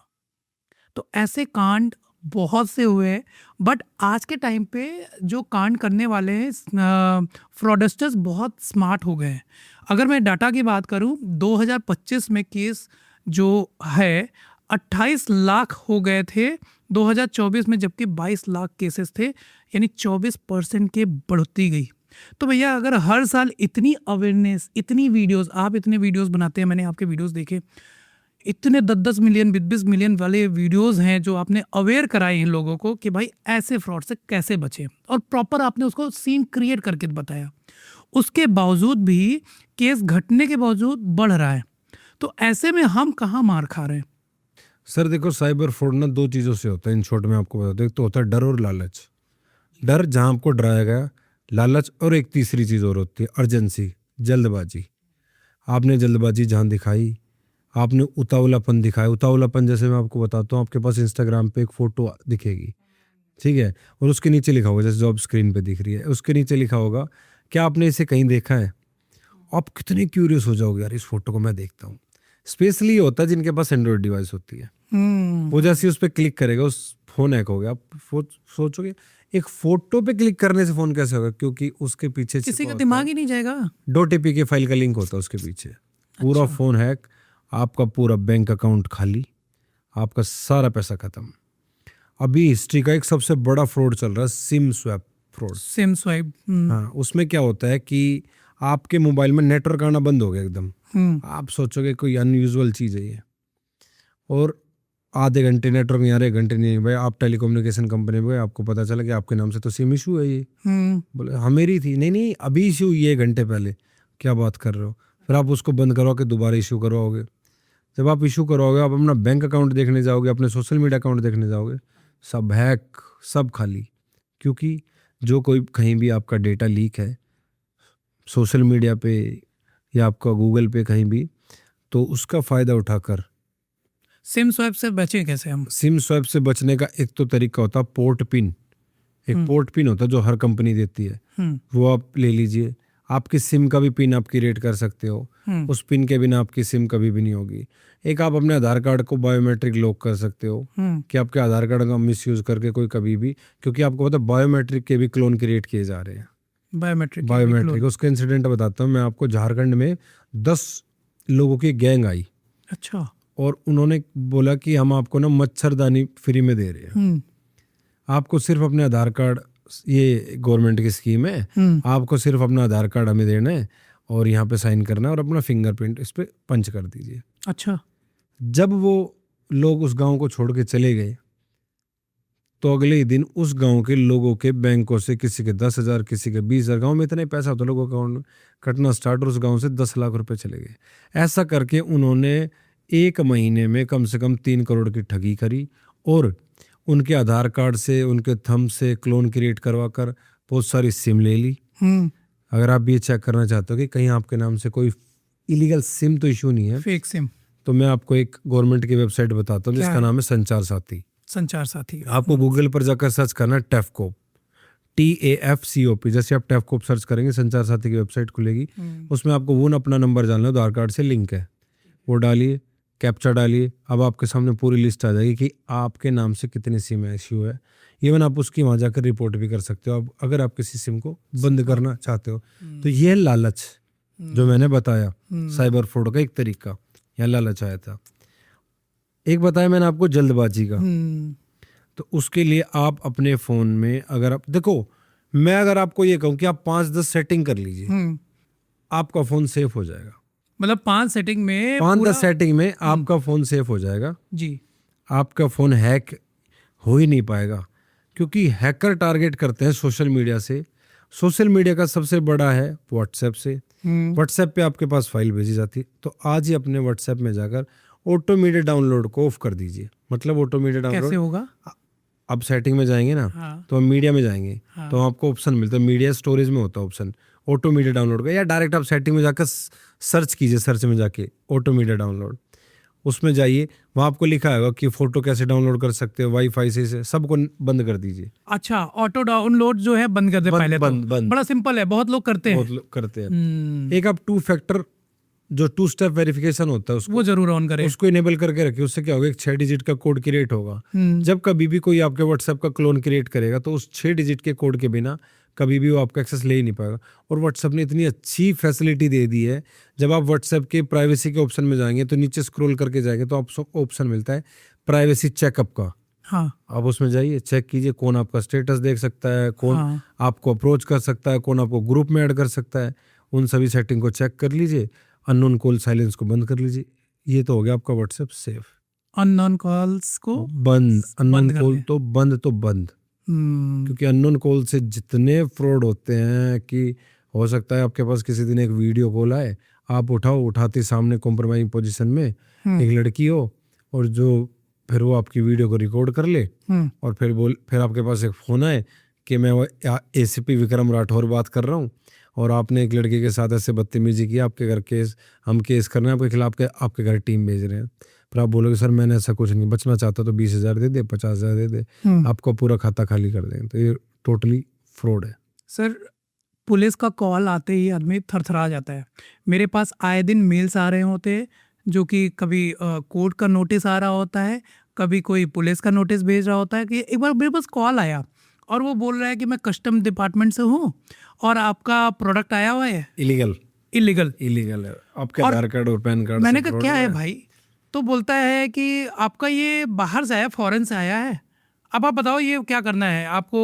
तो ऐसे कांड बहुत से हुए, बट आज के टाइम पे जो कांड करने वाले हैं फ्रॉडस्टर्स बहुत स्मार्ट हो गए हैं। अगर मैं डाटा की बात करूं, 2025 में केस जो है 28 लाख हो गए थे 2024 में, जबकि 22 लाख केसेस थे, यानी 24% की बढ़ोतरी गई। तो भैया अगर हर साल इतनी अवेयरनेस, इतनी वीडियोस, आप इतने वीडियोस बनाते हैं, मैंने आपके वीडियोस देखे, इतने 10-10 मिलियन 20-20 मिलियन वाले वीडियोस हैं जो आपने अवेयर कराए हैं लोगों को कि भाई ऐसे फ्रॉड से कैसे बचें, और प्रॉपर आपने उसको सीन क्रिएट करके बताया। उसके बावजूद भी केस घटने के बावजूद बढ़ रहा है, तो ऐसे में हम कहाँ मार खा रहे हैं? सर देखो, साइबर फ्रॉड ना 2 चीज़ों से होता है, इन शॉर्ट में आपको बता दूं। एक तो होता है डर और लालच। डर जहाँ आपको डराया गया, लालच, और एक तीसरी चीज़ और होती है अर्जेंसी, जल्दबाजी। आपने जल्दबाजी जहाँ दिखाई, आपने उतावलापन दिखाया। उतावलापन जैसे मैं आपको बताता हूँ, आपके पास इंस्टाग्राम पे एक फ़ोटो दिखेगी, ठीक है, और उसके नीचे लिखा होगा, जैसे जॉब स्क्रीन पे दिख रही है, उसके नीचे लिखा होगा क्या आपने इसे कहीं देखा है। आप कितने क्यूरियस हो जाओगे, यार इस फोटो को मैं देखता हूँ। स्पेशली होता है जिनके पास एंड्रॉइड डिवाइस होती है, वो जैसे उस पर क्लिक करेगा, उस फोन हैक हो गया, आप सोचोगे एक फोटो पे क्लिक करने से फोन कैसे होगा, क्योंकि उसके पीछे किसी छिपा का होता दिमाग है ही नहीं जाएगा। .apk के फाइल का लिंक होता है उसके पीछे। पूरा अच्छा। फोन हैक, आपका पूरा बैंक अकाउंट खाली, आपका सारा पैसा खत्म। अभी हिस्ट्री का एक सबसे बड़ा फ्रॉड चल रहा है, SIM swap fraud. SIM swipe. हाँ, उसमें क्या होता है कि आपके मोबाइल में नेटवर्क आना बंद हो गया एकदम। आप सोचोगे कोई अनयूजुअल चीज़ है ये, और आधे घंटे नेटवर्क नहीं आ रहे, घंटे नहीं भाई, आप टेलीकम्युनिकेशन कंपनी में गए, आपको पता चला कि आपके नाम से तो सिम इशू है ये। बोले हाँ मेरी थी, नहीं नहीं अभी इशू हुई है घंटे पहले, क्या बात कर रहे हो। फिर आप उसको बंद करवा के दोबारा इशू करवाओगे। जब आप इशू करवाओगे, आप अपना बैंक अकाउंट देखने जाओगे, अपने सोशल मीडिया अकाउंट देखने जाओगे, सब हैक, सब खाली। क्योंकि जो कोई कहीं भी आपका डेटा लीक है सोशल मीडिया पे या आपका गूगल पे कहीं भी, तो उसका फ़ायदा उठाकर सिम स्वाइप से बचें कैसे हम? सिम स्वैप से बचने का एक तो तरीका होता है पोर्ट पिन। एक पोर्ट पिन होता है जो हर कंपनी देती है, वो आप ले लीजिए। आपकी सिम का भी पिन आप क्रिएट कर सकते हो, उस पिन के बिना आपकी सिम कभी भी नहीं होगी। एक आप अपने आधार कार्ड को बायोमेट्रिक लॉक कर सकते हो कि आपके आधार कार्ड का मिसयूज करके कोई कभी भी, क्योंकि आपको पता है बायोमेट्रिक के भी क्लोन क्रिएट किए जा रहे हैं। बायोमेट्रिक उसका इंसिडेंट बताता हूँ मैं आपको। झारखंड में 10 लोगों की गैंग आई। अच्छा। और उन्होंने बोला कि हम आपको ना मच्छरदानी फ्री में दे रहे हैं, आपको सिर्फ अपने आधार कार्ड, ये गवर्नमेंट की स्कीम है, आपको सिर्फ अपना आधार कार्ड हमें देना है और यहाँ पे साइन करना है और अपना फिंगरप्रिंट इस पे पंच कर दीजिए। अच्छा। जब वो लोग उस गांव को छोड़ के चले गए, तो अगले ही दिन उस गांव के लोगों के बैंकों से किसी के 10,000, किसी के 20,000, गांव में इतना ही पैसा होता लोगों के अकाउंट में, कटना स्टार्ट, और उस गांव से 10 लाख रुपए चले गए। ऐसा करके उन्होंने 1 महीने में कम से कम 3 करोड़ की ठगी करी, और उनके आधार कार्ड से, उनके थंब से क्लोन क्रिएट करवा कर बहुत सारी सिम ले ली। अगर आप ये चेक करना चाहते हो कि कहीं आपके नाम से कोई इलीगल सिम तो इशू नहीं है, फेक सिम, तो मैं आपको एक गवर्नमेंट की वेबसाइट बताता हूँ जिसका नाम है संचार साथी। संचार साथी। आपको गूगल पर जाकर सर्च करना है टैफकोप, TAFCOP। जैसे आप टैफकोप सर्च करेंगे, संचार साथी की वेबसाइट खुलेगी। उसमें आपको वो अपना नंबर डालना है, आधार कार्ड से लिंक है, वो डालिए, कैप्चा डालिए। अब आपके सामने पूरी लिस्ट आ जाएगी कि आपके नाम से कितनी सिम इश्यू है। इवन आप उसकी वहाँ जाकर रिपोर्ट भी कर सकते हो, अब अगर आप किसी सिम को बंद करना चाहते हो। तो ये लालच जो मैंने बताया, साइबर फ्रॉड का एक तरीका, यहाँ लालच आया था। एक बताया मैंने आपको जल्दबाजी का, तो उसके लिए आप अपने फ़ोन में, अगर आप देखो, मैं अगर आपको ये कहूँ कि आप 5-10 सेटिंग कर लीजिए, आपका फ़ोन सेफ हो जाएगा। मतलब 5 सेटिंग में, 5-10 सेटिंग में आपका फ़ोन सेफ हो जाएगा जी। आपका फ़ोन हैक हो ही नहीं पाएगा, क्योंकि हैकर टारगेट करते हैं सोशल मीडिया से। सोशल मीडिया का सबसे बड़ा है व्हाट्सएप से। व्हाट्सएप पे आपके पास फाइल भेजी जाती है, तो आज ही अपने व्हाट्सएप में जाकर ऑटो मीडिया डाउनलोड को ऑफ कर दीजिए। मतलब ऑटो मीडिया डाउनलोड कैसे होगा? अब सेटिंग में जाएंगे ना, तो हम मीडिया में जाएंगे, तो आपको ऑप्शन मिलता है, मीडिया स्टोरेज में होता है ऑप्शन ऑटो मीडिया डाउनलोड का, या डायरेक्ट आप सेटिंग में जाकर सर्च कीजिए, सर्च में जाके ऑटो मीडिया डाउनलोड, उसमें जाइए, वहाँ आपको लिखा होगा कि फोटो कैसे डाउनलोड कर सकते हो वाईफाई से, सबको बंद कर दीजिए। अच्छा, ऑटो डाउनलोड जो है बंद कर दे पहले। बंद। बड़ा सिंपल है, बहुत लोग करते हैं। बहुत लोग करते हैं। एक आप 2 फैक्टर जो 2 स्टेप वेरिफिकेशन होता है, उसको वो जरूर ऑन करें, उसको इनेबल करके रखिए। उससे क्या होगा, एक 6 डिजिट का कोड क्रिएट होगा। जब कभी भी कोई आपके व्हाट्सएप का क्लोन क्रिएट करेगा, तो उस 6 डिजिट के कोड के बिना कभी भी वो आपका एक्सेस ले ही नहीं पाएगा। और व्हाट्सएप ने इतनी अच्छी फैसिलिटी दे दी है, जब आप व्हाट्सएप के प्राइवेसी के ऑप्शन में जाएंगे, तो नीचे स्क्रॉल करके जाएंगे तो आपको ऑप्शन मिलता है प्राइवेसी चेकअप का। हाँ, आप उसमें जाइए, चेक कीजिए कौन आपका स्टेटस देख सकता है, कौन आपको अप्रोच कर सकता है, कौन आपको ग्रुप में ऐड कर सकता है। उन सभी सेटिंग को चेक कर लीजिए, अननोन कॉल साइलेंस को बंद कर लीजिए। ये तो हो गया आपका व्हाट्सएप सेफ। अननोन कॉल्स को बंद, अननोन कॉल तो बंद, क्योंकि अननोन कॉल से जितने फ्रॉड होते हैं कि हो सकता है आपके पास किसी दिन एक वीडियो कॉल आए, आप उठाते सामने कॉम्प्रोमाइजिंग पोजीशन में एक लड़की हो, और जो फिर वो आपकी वीडियो को रिकॉर्ड कर ले, और फिर आपके पास एक फ़ोन आए कि मैं ACP विक्रम राठौर बात कर रहा हूँ, और आपने एक लड़के के साथ ऐसे बदतमीजी की, आपके घर हम केस करना है आपके खिलाफ, आपके घर टीम भेज रहे हैं। फिर आप बोलोगे सर मैंने ऐसा कुछ नहीं, बचना चाहता तो 20,000 दे दे, 50,000 दे दे, आपको पूरा खाता खाली कर देंगे। तो ये टोटली फ्रॉड है सर। पुलिस का कॉल आते ही आदमी थरथरा जाता है। मेरे पास आए दिन मेल्स आ रहे होते हैं, जो कि कभी कोर्ट का नोटिस आ रहा होता है, कभी कोई पुलिस का नोटिस भेज रहा होता है। कि एक बार मेरे पास कॉल आया, और वो बोल रहा है कि मैं कस्टम डिपार्टमेंट से हूँ और आपका प्रोडक्ट आया हुआ है इलीगल इलीगल है, आपके आधार कार्ड और पैन कार्ड मैंने से कहा fraud क्या हुआ है भाई? तो बोलता है कि आपका ये बाहर से आया, फॉरेन से आया है। अब आप बताओ ये क्या करना है आपको?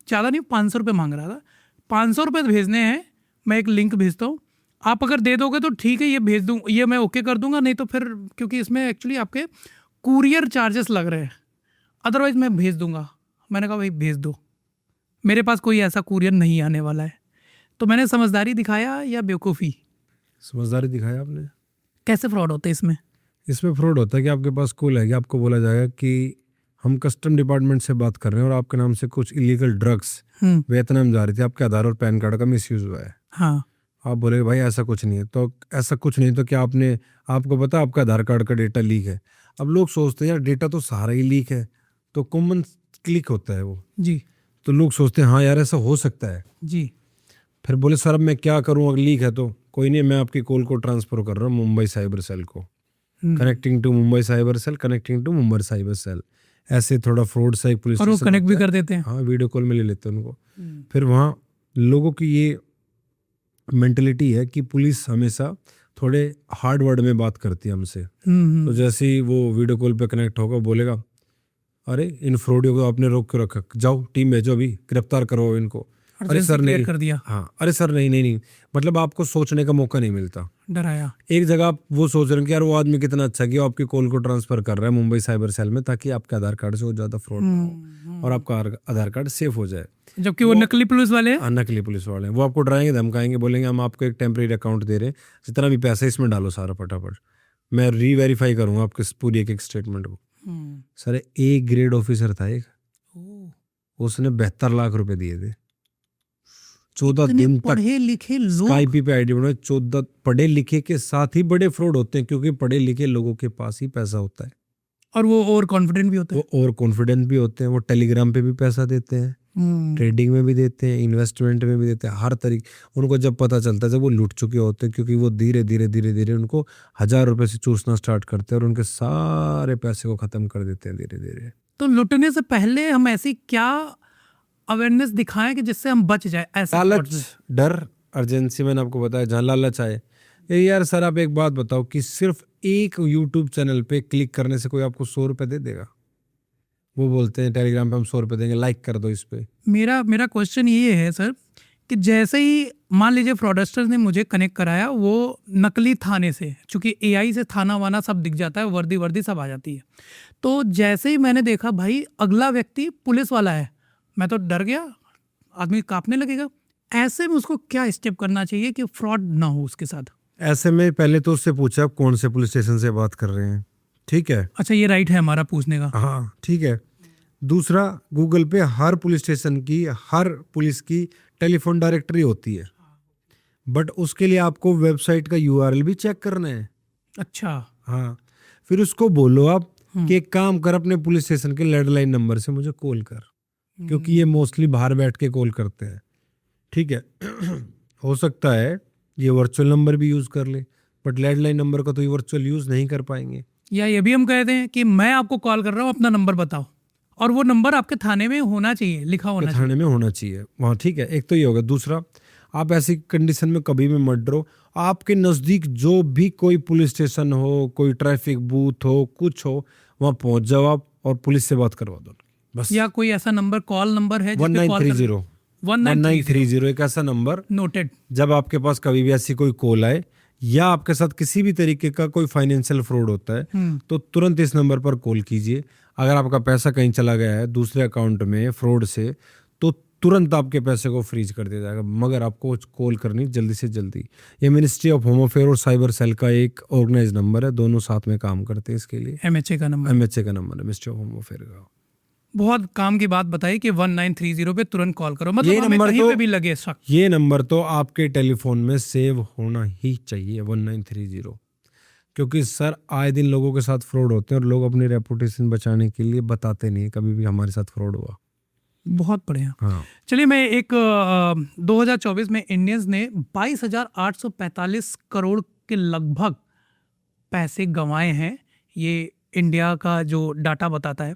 ज़्यादा नहीं, 500 रुपये मांग रहा था। 500 रुपये भेजने हैं, मैं एक लिंक भेजता हूँ, आप अगर दे दोगे तो ठीक है, ये भेज दूँ, ये मैं ओके कर दूंगा, नहीं तो फिर क्योंकि इसमें एक्चुअली आपके कुरियर चार्जेस लग रहे हैं, अदरवाइज मैं भेज दूंगा। मैंने कहा भाई भेज दो, मेरे पास कोई ऐसा कुरियर नहीं आने वाला है। तो मैंने समझदारी दिखाया या बेवकूफ़ी? समझदारी दिखाया आपने। कैसे फ्रॉड होते हैं इसमें? इसमें फ्रॉड होता है कि आपके पास कॉल आएगी, आपको बोला जाएगा कि हम कस्टम डिपार्टमेंट से बात कर रहे हैं और आपके नाम से कुछ इलीगल ड्रग्स वियतनाम जा रही थी, आपके आधार और पैन कार्ड का मिसयूज हुआ है। हाँ, आप बोले भाई ऐसा कुछ नहीं है, तो ऐसा कुछ नहीं तो क्या आपको पता आपका आधार कार्ड का डेटा लीक है। अब लोग सोचते हैं यार डेटा तो सारा ही लीक है, तो कॉमन क्लिक होता है वो, जी तो लोग सोचते हैं हाँ यार ऐसा हो सकता है। जी। फिर बोले सर अब मैं क्या करूं, अगर लीक है तो कोई नहीं, मैं आपकी कॉल को ट्रांसफर कर रहा हूँ मुंबई साइबर सेल को, connecting to Mumbai cyber cell, connecting to Mumbai cyber cell. ऐसे थोड़ा फ्रॉड सा एक पुलिस और वो स्टेशन कनेक्ट भी होता है। कर देते हैं। हाँ, वीडियो कॉल में ले लेते हैं उनको। फिर वहाँ लोगों की ये मेंटलिटी है कि पुलिस हमेशा थोड़े हार्ड वर्ड में बात करती है हमसे। तो जैसे ही वो वीडियो कॉल पे कनेक्ट होगा बोलेगा अरे इन फ्रॉडियों को आपने रोक के रखा, जाओ टीम भेजो, अभी गिरफ्तार करो इनको। अरे सर नहीं कर दिया। हाँ, अरे सर नहीं, मतलब आपको सोचने का मौका नहीं मिलता। डराया। एक जगह आप वो सोच रहे हैं कि यार वो आदमी कितना अच्छा कि वो आपकी कॉल को ट्रांसफर कर रहा है मुंबई साइबर सेल में, ताकि आपके आधार कार्ड से वो ज्यादा फ्रॉड ना हो और आपका आधार कार्ड सेफ हो जाए। जबकि वो नकली पुलिस वाले हैं। नकली पुलिस वाले हैं, वो आपको डराएंगे, धमकाएंगे, बोलेंगे हम आपको एक टेम्परेरी अकाउंट दे रहे हैं, जितना भी पैसा है इसमें डालो सारा फटाफट, मैं रीवेरीफाई करूंगा आपके पूरी एक स्टेटमेंट को। सर एक ग्रेड ऑफिसर था एक, उसने 72 लाख रुपए दिए थे। 14 दिन तक पढ़े लिखे लोग स्काइपी पे आईडी बनाए। 14 पढ़े लिखे के साथ ही बड़े फ्रॉड होते हैं, क्योंकि पढ़े लिखे लोगों के पास ही पैसा होता है और वो और कॉन्फिडेंट भी होते हैं। वो और कॉन्फिडेंट भी होते हैं। वो टेलीग्राम पे भी पैसा देते हैं, ट्रेडिंग में भी देते हैं, इन्वेस्टमेंट में भी देते हैं, हर तरीके। उनको जब पता चलता है जब वो लूट चुके होते हैं, क्योंकि वो धीरे धीरे उनको 1000 रुपए से चूसना स्टार्ट करते हैं और उनके सारे पैसे को खत्म कर देते हैं धीरे धीरे। तो लुटने से पहले हम ऐसी क्या अवेयरनेस दिखाएं कि जिससे हम बच जाए ऐसे लालच, डर, अर्जेंसी, मैंने आपको बताया जहाँ लालच आए। ये यार सर आप एक बात बताओ कि सिर्फ एक यूट्यूब चैनल पे क्लिक करने से कोई आपको 100 रुपए दे देगा? वो बोलते हैं टेलीग्राम पे हम 100 रुपए देंगे, लाइक कर दो इस पे। मेरा क्वेश्चन ये है सर कि जैसे ही मान लीजिए फ्रॉडस्टर्स ने मुझे कनेक्ट कराया वो नकली थाने से, चूंकि एआई से थाना वाना सब दिख जाता है, वर्दी सब आ जाती है। तो जैसे ही मैंने देखा भाई अगला व्यक्ति पुलिस वाला है, मैं तो डर गया, आदमी कांपने लगेगा। ऐसे में उसको क्या स्टेप करना चाहिए कि फ्रॉड ना हो उसके साथ? ऐसे में पहले तो उससे पूछा आप कौन से पुलिस स्टेशन से बात कर रहे हैं, ठीक है? अच्छा, ये राइट है हमारा पूछने का। हाँ ठीक है। दूसरा, गूगल पे हर पुलिस स्टेशन की, हर पुलिस की टेलीफोन डायरेक्टरी होती है, बट उसके लिए आपको वेबसाइट का यूआरएल भी चेक करना है। अच्छा। हाँ, फिर उसको बोलो आप कि एक काम कर, अपने पुलिस स्टेशन के लैंडलाइन नंबर से मुझे कॉल कर, क्योंकि ये मोस्टली बाहर बैठ के कॉल करते हैं, ठीक है? हो सकता है ये वर्चुअल नंबर भी यूज कर ले, बट लैंडलाइन नंबर का तो ये वर्चुअल यूज नहीं कर पाएंगे। या ये भी हम कहते हैं कि मैं आपको कॉल कर रहा हूँ, अपना नंबर बताओ, और वो नंबर आपके थाने में होना चाहिए, लिखा होना चाहिए, थाने में होना चाहिए वहाँ, ठीक है? एक तो ये होगा। दूसरा, आप ऐसी कंडीशन में कभी भी मत डरो। आपके नज़दीक जो भी कोई पुलिस स्टेशन हो, कोई ट्रैफिक बूथ हो, कुछ हो, वहाँ पहुँच जाओ आप और पुलिस से बात करवा दो बस। या कोई ऐसा नंबर, कॉल नंबर है 1930 एक ऐसा नंबर, नोटेड। जब आपके पास कभी भी ऐसी कोई कॉल आए या आपके साथ किसी भी तरीके का कोई फाइनेंशियल फ्रॉड होता है तो तुरंत इस नंबर पर कॉल कीजिए। अगर आपका पैसा कहीं चला गया है दूसरे अकाउंट में फ्रॉड से, तो तुरंत आपके पैसे को फ्रीज कर दिया जाएगा, मगर आपको कॉल करनी जल्दी से जल्दी। ये मिनिस्ट्री ऑफ होम अफेयर और साइबर सेल का एक ऑर्गेनाइज नंबर है, दोनों साथ में काम करते हैं इसके लिए। एमएचए का नंबर है, मिनिस्ट्री ऑफ होम अफेयर का। बहुत काम की बात बताई कि 1930 पे तुरंत कॉल करो, मतलब ये हमें नंबर कहीं तो पे भी लगे शक। ये नंबर तो आपके टेलीफोन में सेव होना ही चाहिए, 1930, क्योंकि सर आए दिन लोगों के साथ फ्रॉड होते हैं और लोग अपनी रेपुटेशन बचाने के लिए बताते नहीं कभी भी हमारे साथ फ्रॉड हुआ। बहुत बढ़िया। हाँ। चलिए, मैं एक 2024 में इंडियंस ने 22,845 करोड़ के लगभग पैसे गंवाए हैं। ये इंडिया का जो डाटा बताता है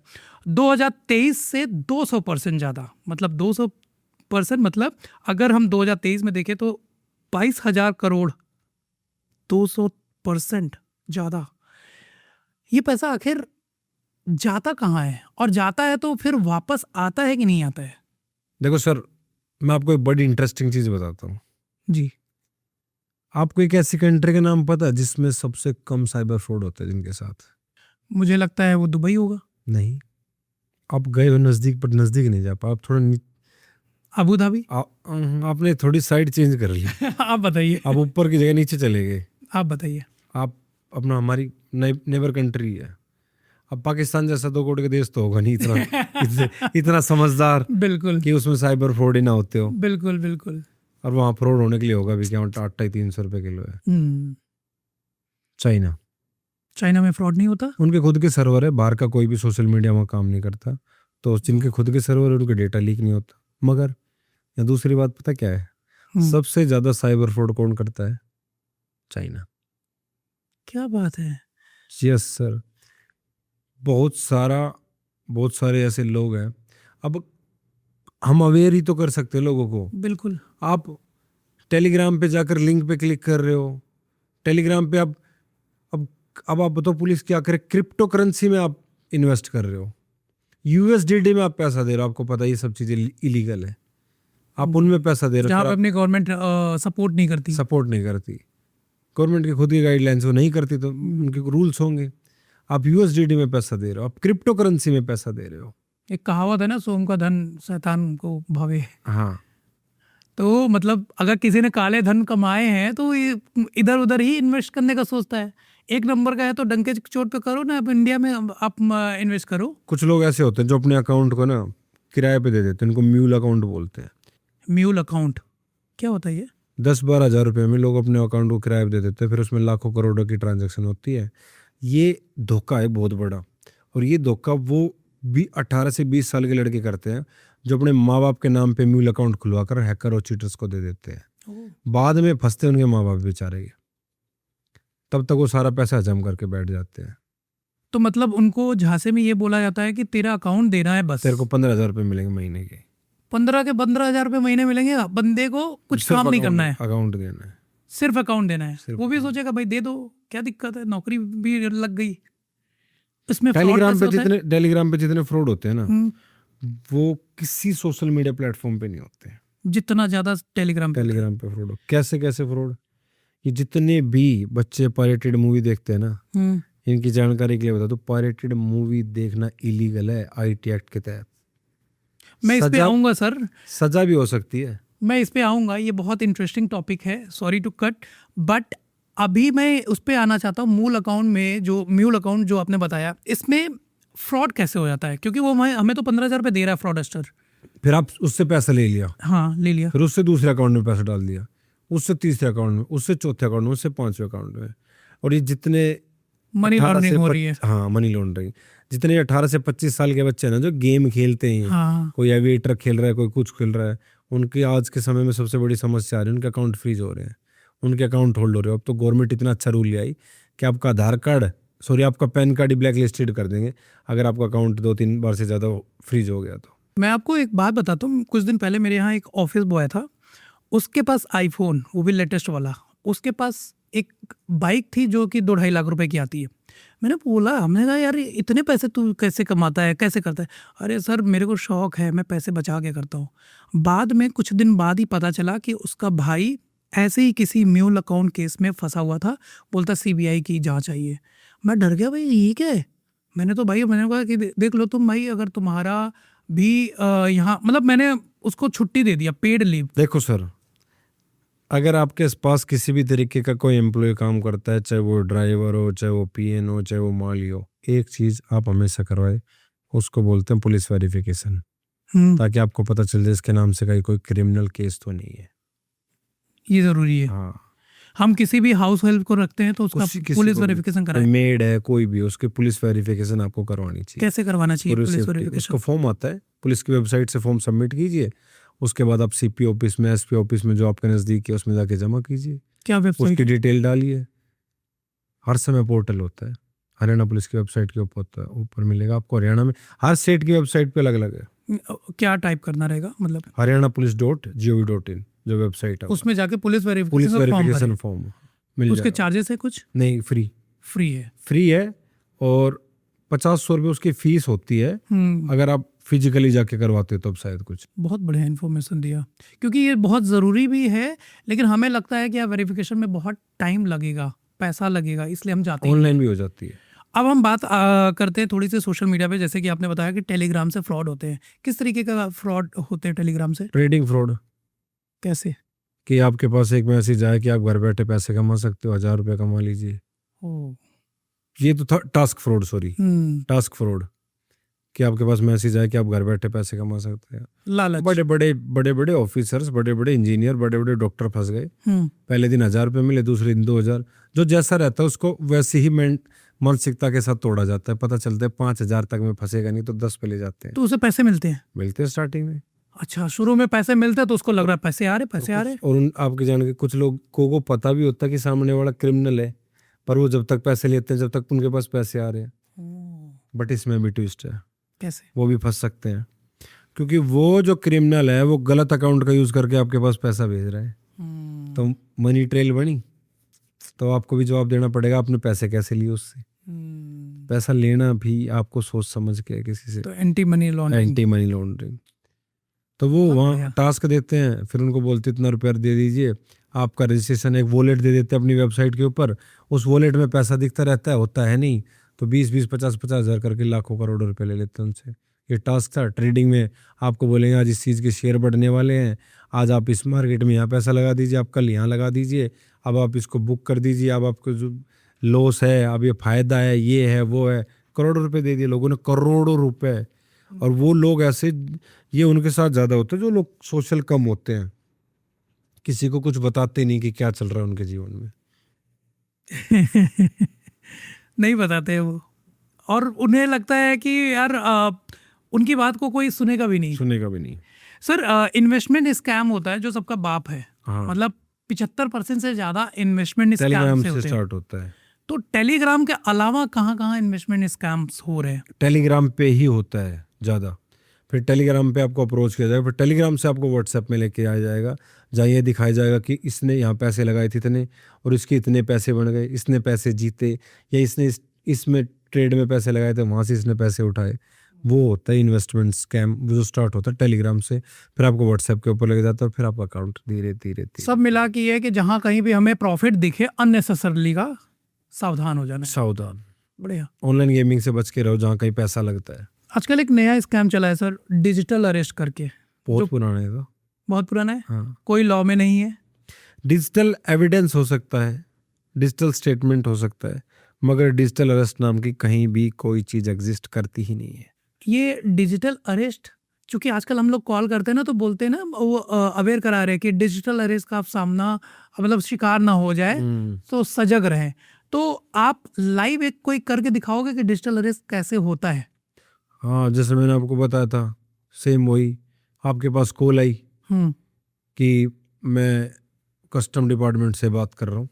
2023 से 200% ज़्यादा, मतलब 200% मतलब अगर हम 2023 में देखें तो 22,000 करोड़, 200% ज़्यादा। ये पैसा आखिर जाता कहाँ है, और जाता है तो फिर वापस आता है कि नहीं आता है? देखो सर, मैं आपको एक बड़ी इंटरेस्टिंग चीज बताता हूँ। जी। आपको एक ऐसी कंट्री का नाम पता है जिसमें सबसे कम साइबर फ्रॉड होता है जिनके साथ? मुझे लगता है वो दुबई होगा। नहीं, आप गए हो नजदीक, पर नजदीक नहीं जा पाए। आप थोड़ा अबू धाबी। आपने थोड़ी साइड चेंज कर ली। आप बताइए। आप ऊपर की जगह नीचे चले गए। आप बताइए। आप अपना, हमारी नेबर कंट्री है। अब पाकिस्तान जैसा 2 करोड़ का देश तो होगा नहीं इतना समझदार बिल्कुल कि उसमें साइबर फ्रॉड ही ना होते हो। बिल्कुल बिल्कुल। और वहाँ फ्रॉड होने के लिए होगा भी क्या, आटा ही 300 रुपए किलो है। चाइना, चाइना में फ्रॉड नहीं होता। उनके खुद के सर्वर है, बाहर का कोई भी सोशल मीडिया वहाँ काम नहीं करता। तो जिनके खुद के सर्वर है उनके डेटा लीक नहीं होता। मगर या दूसरी बात पता क्या है, सबसे ज्यादा साइबर फ्रॉड कौन करता है? चाइना। क्या बात है। यस सर, बहुत सारे ऐसे लोग हैं। अब हम अवेयर ही तो कर सकते हैं लोगों को। बिल्कुल। आप टेलीग्राम पे जाकर लिंक पे क्लिक कर रहे हो, टेलीग्राम पे अब आप बताओ पुलिस क्या करे? क्रिप्टो करेंसी में आप इन्वेस्ट कर रहे हो, यूएसडीडी में आप पैसा दे रहे हो। आपको पता है ये सब चीजें इलीगल है। आप उनमें पैसा दे रहे हो जहाँ पे अपनी गवर्नमेंट सपोर्ट नहीं करती। गवर्नमेंट की खुद की गाइडलाइंस वो नहीं करती, तो उनके रूल्स होंगे। आप यूएसडीडी में पैसा दे रहे हो, आप क्रिप्टो करेंसी में पैसा दे रहे हो। एक कहावत है ना, सोम का धन शैतान को भावे। हाँ, तो मतलब अगर किसी ने काले धन कमाए हैं तो ये इधर उधर ही इन्वेस्ट करने का सोचता है। एक नंबर का है तो डंके चोट पे करो ना, अब इंडिया में आप इन्वेस्ट करो। कुछ लोग ऐसे होते हैं जो अपने अकाउंट को ना किराए पे दे देते हैं, इनको म्यूल अकाउंट बोलते हैं। म्यूल अकाउंट क्या होता है ये? 10-12 हज़ार रुपये में लोग अपने अकाउंट को किराए पे दे देते हैं, फिर उसमें लाखों करोड़ों की ट्रांजैक्शन होती है। ये धोखा है बहुत बड़ा। और ये धोखा वो भी 18 से 20 साल के लड़के करते हैं जो अपने माँ बाप के नाम पे म्यूल अकाउंट खुलवा कर हैकर और चीटर्स को दे देते हैं। बाद में फंसते उनके माँ बाप बेचारे, तब तक वो सारा पैसा हजम करके बैठ जाते हैं। तो मतलब उनको झांसे में ये बोला जाता है कि तेरा अकाउंट देना है, बस तेरे को 15,000 रुपये मिलेंगे महीने के। 15,000 रुपये महीने मिलेंगे, बंदे को कुछ काम नहीं करना है, अकाउंट देना है, सिर्फ अकाउंट देना है। वो भी सोचेगा भाई दे दो, क्या दिक्कत है, नौकरी भी लग गई। इसमें टेलीग्राम पे जितने फ्रॉड होते हैं ना, वो किसी सोशल मीडिया प्लेटफॉर्म पे नहीं होते हैं जितना ज्यादा टेलीग्राम पे फ्रॉड। कैसे फ्रॉड? ये जितने भी बच्चे पायरेटेड मूवी देखते हैं ना, इनकी जानकारी के लिए बता दो, पायरेटेड मूवी देखना इलीगल है आईटी एक्ट के तहत। मैं इस पे आऊंगा सर, सजा भी हो सकती है। मैं इस पे आऊंगा, ये बहुत इंटरेस्टिंग टॉपिक है, सॉरी टू कट, बट अभी मैं उस पे आना चाहता हूँ। म्यूल अकाउंट जो आपने बताया, इसमें फ्रॉड कैसे हो जाता है? क्योंकि वो हमें तो 15,000 रुपये दे रहा है फ्रॉडस्टर, फिर आप उससे पैसा ले लिया, हाँ ले लिया, फिर उससे दूसरे अकाउंट में पैसा डाल दिया, उससे तीसरे अकाउंट में, उससे चौथे अकाउंट में, उससे 5वें अकाउंट में। और ये जितने मनी लॉन्ड्रिंग हो रही है। हाँ, मनी लॉन्ड्रिंग। जितने 18 से 25 साल के बच्चे हैं ना जो गेम खेलते हैं, हाँ। कोई एविएटर खेल रहा है, कोई कुछ खेल रहा है, उनकी आज के समय में सबसे बड़ी समस्या आ रही है, उनके अकाउंट फ्रीज हो रहे हैं, उनके अकाउंट होल्ड हो रहे हैं। अब तो गवर्नमेंट इतना अच्छा रूल ले आई कि आपका आपका पैन कार्ड ही ब्लैक लिस्टेड कर देंगे अगर आपका अकाउंट 2-3 बार से ज़्यादा फ्रीज हो गया तो। मैं आपको एक बात बताता हूँ, कुछ दिन पहले मेरे यहाँ एक ऑफिस बॉय था, उसके पास आईफोन, वो भी लेटेस्ट वाला, उसके पास एक बाइक थी जो कि 2-2.5 लाख रुपए की आती है। मैंने बोला, हमने कहा यार इतने पैसे तू कैसे कमाता है, कैसे करता है? अरे सर मेरे को शौक है, मैं पैसे बचा के करता हूँ। बाद में कुछ दिन बाद ही पता चला कि उसका भाई ऐसे ही किसी म्यूल अकाउंट केस में फंसा हुआ था, बोलता सीबीआई की जांच चाहिए। मैं डर गया, भाई ये क्या है? मैंने कहा कि देख लो तुम भाई, अगर तुम्हारा भी यहाँ, मतलब मैंने उसको छुट्टी दे दिया, पेड लीव। देखो सर, अगर आपके पास किसी भी तरीके का कोई एम्प्लॉय काम करता है, चाहे वो ड्राइवर हो, चाहे वो पीएन हो, चाहे वो माली हो, एक चीज आप हमेशा करवाए, उसको बोलते हैं पुलिस वेरिफिकेशन, ताकि आपको पता चल जाए इसके नाम से कहीं कोई क्रिमिनल केस तो नहीं है। ये जरूरी है। हाँ, हम किसी भी हाउस हेल्प को रखते हैं तो उसका पुलिस वेरिफिकेशन कराएं। मेड है कोई भी, उसके पुलिस वेरिफिकेशन आपको करवानी चाहिए। कैसे करवाना चाहिए पुलिस वेरिफिकेशन? उसका फॉर्म आता है, पुलिस की वेबसाइट से फॉर्म सबमिट कीजिए, उसके बाद आप सीपी ऑफिस में, एसपी ऑफिस में जो आपके नजदीक है उसमें जाके जमा कीजिए। क्या वेबसाइट? उसकी डिटेल डालिए। हर समय पोर्टल होता है, हरियाणा पुलिस की वेबसाइट के ऊपर मिलेगा आपको। हरियाणा में हर स्टेट की वेबसाइट पे अलग अलग है। क्या टाइप करना रहेगा मतलब? harianapolice.gov.in जो वेबसाइट है उसमें जाके police police verification form verification भरें। फॉर्म मिल उसके जाएगा। चार्जेस है कुछ? नहीं, फ्री फ्री है। और 500 रुपये उसकी फीस होती है। अगर आप फिजिकली जाके करवाते हो तो अब शायद कुछ। बहुत बढ़िया इन्फॉर्मेशन दिया, क्योंकि ये बहुत ज़रूरी भी है, लेकिन हमें लगता है कि यार वेरिफिकेशन में बहुत टाइम लगेगा, पैसा लगेगा, इसलिए हम जाते हैं। ऑनलाइन भी हो जाती है। अब हम बात करते हैं थोड़ी सी सोशल मीडिया पे। जैसे कि आपने बताया कि टेलीग्राम से फ्रॉड होते हैं। किस तरीके का फ्रॉड होते हैं टेलीग्राम से? ट्रेडिंग फ्रॉड, कैसे? कि आपके पास एक मैसेज आए कि आप घर बैठे पैसे कमा सकते हो, 1000 रुपये कमा लीजिए। ओ। ये तो था टास्क फ्रॉड, टास्क फ्रॉड, कि आपके पास मैसेज आए कि आप घर बैठे पैसे कमा सकते हैं। लालच। बड़े बड़े ऑफिसर्स, बड़े बड़े इंजीनियर, बड़े बड़े डॉक्टर फंस गए। पहले दिन 1000 रुपये मिले, दूसरे दिन 2000। जो जैसा रहता है उसको वैसे ही मानसिकता के साथ तोड़ा जाता है। पता चलता है 5000 तक में फंसेगा नहीं तो 10 पे ले जाते हैं। तो उसे पैसे मिलते हैं स्टार्टिंग में। अच्छा, शुरू में पैसे मिलते हैं तो उसको लग रहा है पैसे आ रहे। और आपके जान के कुछ लोगों को पता भी होता है कि सामने वाला क्रिमिनल है, पर वो जब तक पैसे लेते हैं जब तक उनके पास पैसे आ रहे हैं। बट इसमें भी ट्विस्ट है। कैसे? वो भी फंस सकते हैं, क्योंकि वो जो क्रिमिनल है वो गलत अकाउंट का यूज करके आपके पास पैसा भेज रहा है। तो मनी ट्रेल बनी, तो आपको भी जवाब देना पड़ेगा आपने पैसे कैसे लिए उससे। पैसा लेना भी आपको सोच समझ के किसी से। तो एंटी मनी लॉन्ड्रिंग। तो वो वहाँ टास्क देते हैं, फिर उनको बोलते इतना रुपया दे दीजिए, आपका रजिस्ट्रेशन, एक वॉलेट दे देते हैं अपनी वेबसाइट के ऊपर। उस वॉलेट में पैसा दिखता रहता है, होता है नहीं। तो 20-20, 50-50 हज़ार करके लाखों करोड़ों रुपए ले लेते हैं उनसे। ये टास्क था। ट्रेडिंग में आपको बोलेंगे आज इस चीज़ के शेयर बढ़ने वाले हैं, आज आप इस मार्केट में यहाँ पैसा लगा दीजिए, आप कल यहाँ लगा दीजिए, अब आप इसको बुक कर दीजिए, अब आपको जो लॉस है, अब ये फ़ायदा है, ये है वो है। करोड़ों रुपए दे दिए लोगों ने, करोड़ों रुपए। और वो लोग ऐसे, ये उनके साथ ज़्यादा होते हैं जो लोग सोशल कम होते हैं, किसी को कुछ बताते नहीं कि क्या चल रहा है उनके जीवन में। नहीं बताते वो, और उन्हें लगता है कि यार उनकी बात को कोई सुनेगा भी नहीं। सर, इन्वेस्टमेंट स्कैम होता है जो सबका बाप है। हाँ। मतलब 75% से ज्यादा इन्वेस्टमेंट स्कैम से स्टार्ट होता है। तो टेलीग्राम के अलावा कहाँ इन्वेस्टमेंट स्कैम्स हो रहे हैं? टेलीग्राम पे ही होता है ज़्यादा। फिर टेलीग्राम पे आपको अप्रोच किया जाएगा, फिर टेलीग्राम से आपको व्हाट्सएप में लेके आ जाएगा, जहाँ ये दिखाया जाएगा कि इसने यहाँ पैसे लगाए थे इतने और इसके इतने पैसे बन गए, इसने पैसे जीते, या इसने इसमें ट्रेड में पैसे लगाए थे, वहाँ से इसने पैसे उठाए। वो होता है इन्वेस्टमेंट स्कैम, जो स्टार्ट होता है टेलीग्राम से, फिर आपको व्हाट्सएप के ऊपर लग जाता है और फिर आपका अकाउंट धीरे धीरे सब मिला के ये है कि जहाँ कहीं भी हमें प्रॉफिट दिखे अननेसेसरली का सावधान हो जाना। सावधान। बढ़िया। ऑनलाइन गेमिंग से बच के रहो जहाँ कहीं पैसा लगता है। आजकल एक नया स्कैम चला है सर, डिजिटल अरेस्ट करके। बहुत पुराना है तो। बहुत पुराना है। हाँ। कोई लॉ में नहीं है। डिजिटल एविडेंस हो सकता है, डिजिटल स्टेटमेंट हो सकता है, मगर डिजिटल अरेस्ट नाम की कहीं भी कोई चीज़ एग्जिस्ट करती ही नहीं है। ये डिजिटल अरेस्ट, चूंकि आजकल हम लोग कॉल करते हैं ना तो बोलते हैं ना, वो अवेयर करा रहे हैं कि डिजिटल अरेस्ट का आप सामना मतलब शिकार ना हो जाए, तो सजग रहें। तो आप लाइव एक कोई करके दिखाओगे कि डिजिटल अरेस्ट कैसे होता है? हाँ, जैसे मैंने आपको बताया था, सेम वही। आपके पास कॉल आई कि मैं कस्टम डिपार्टमेंट से बात कर रहा हूँ,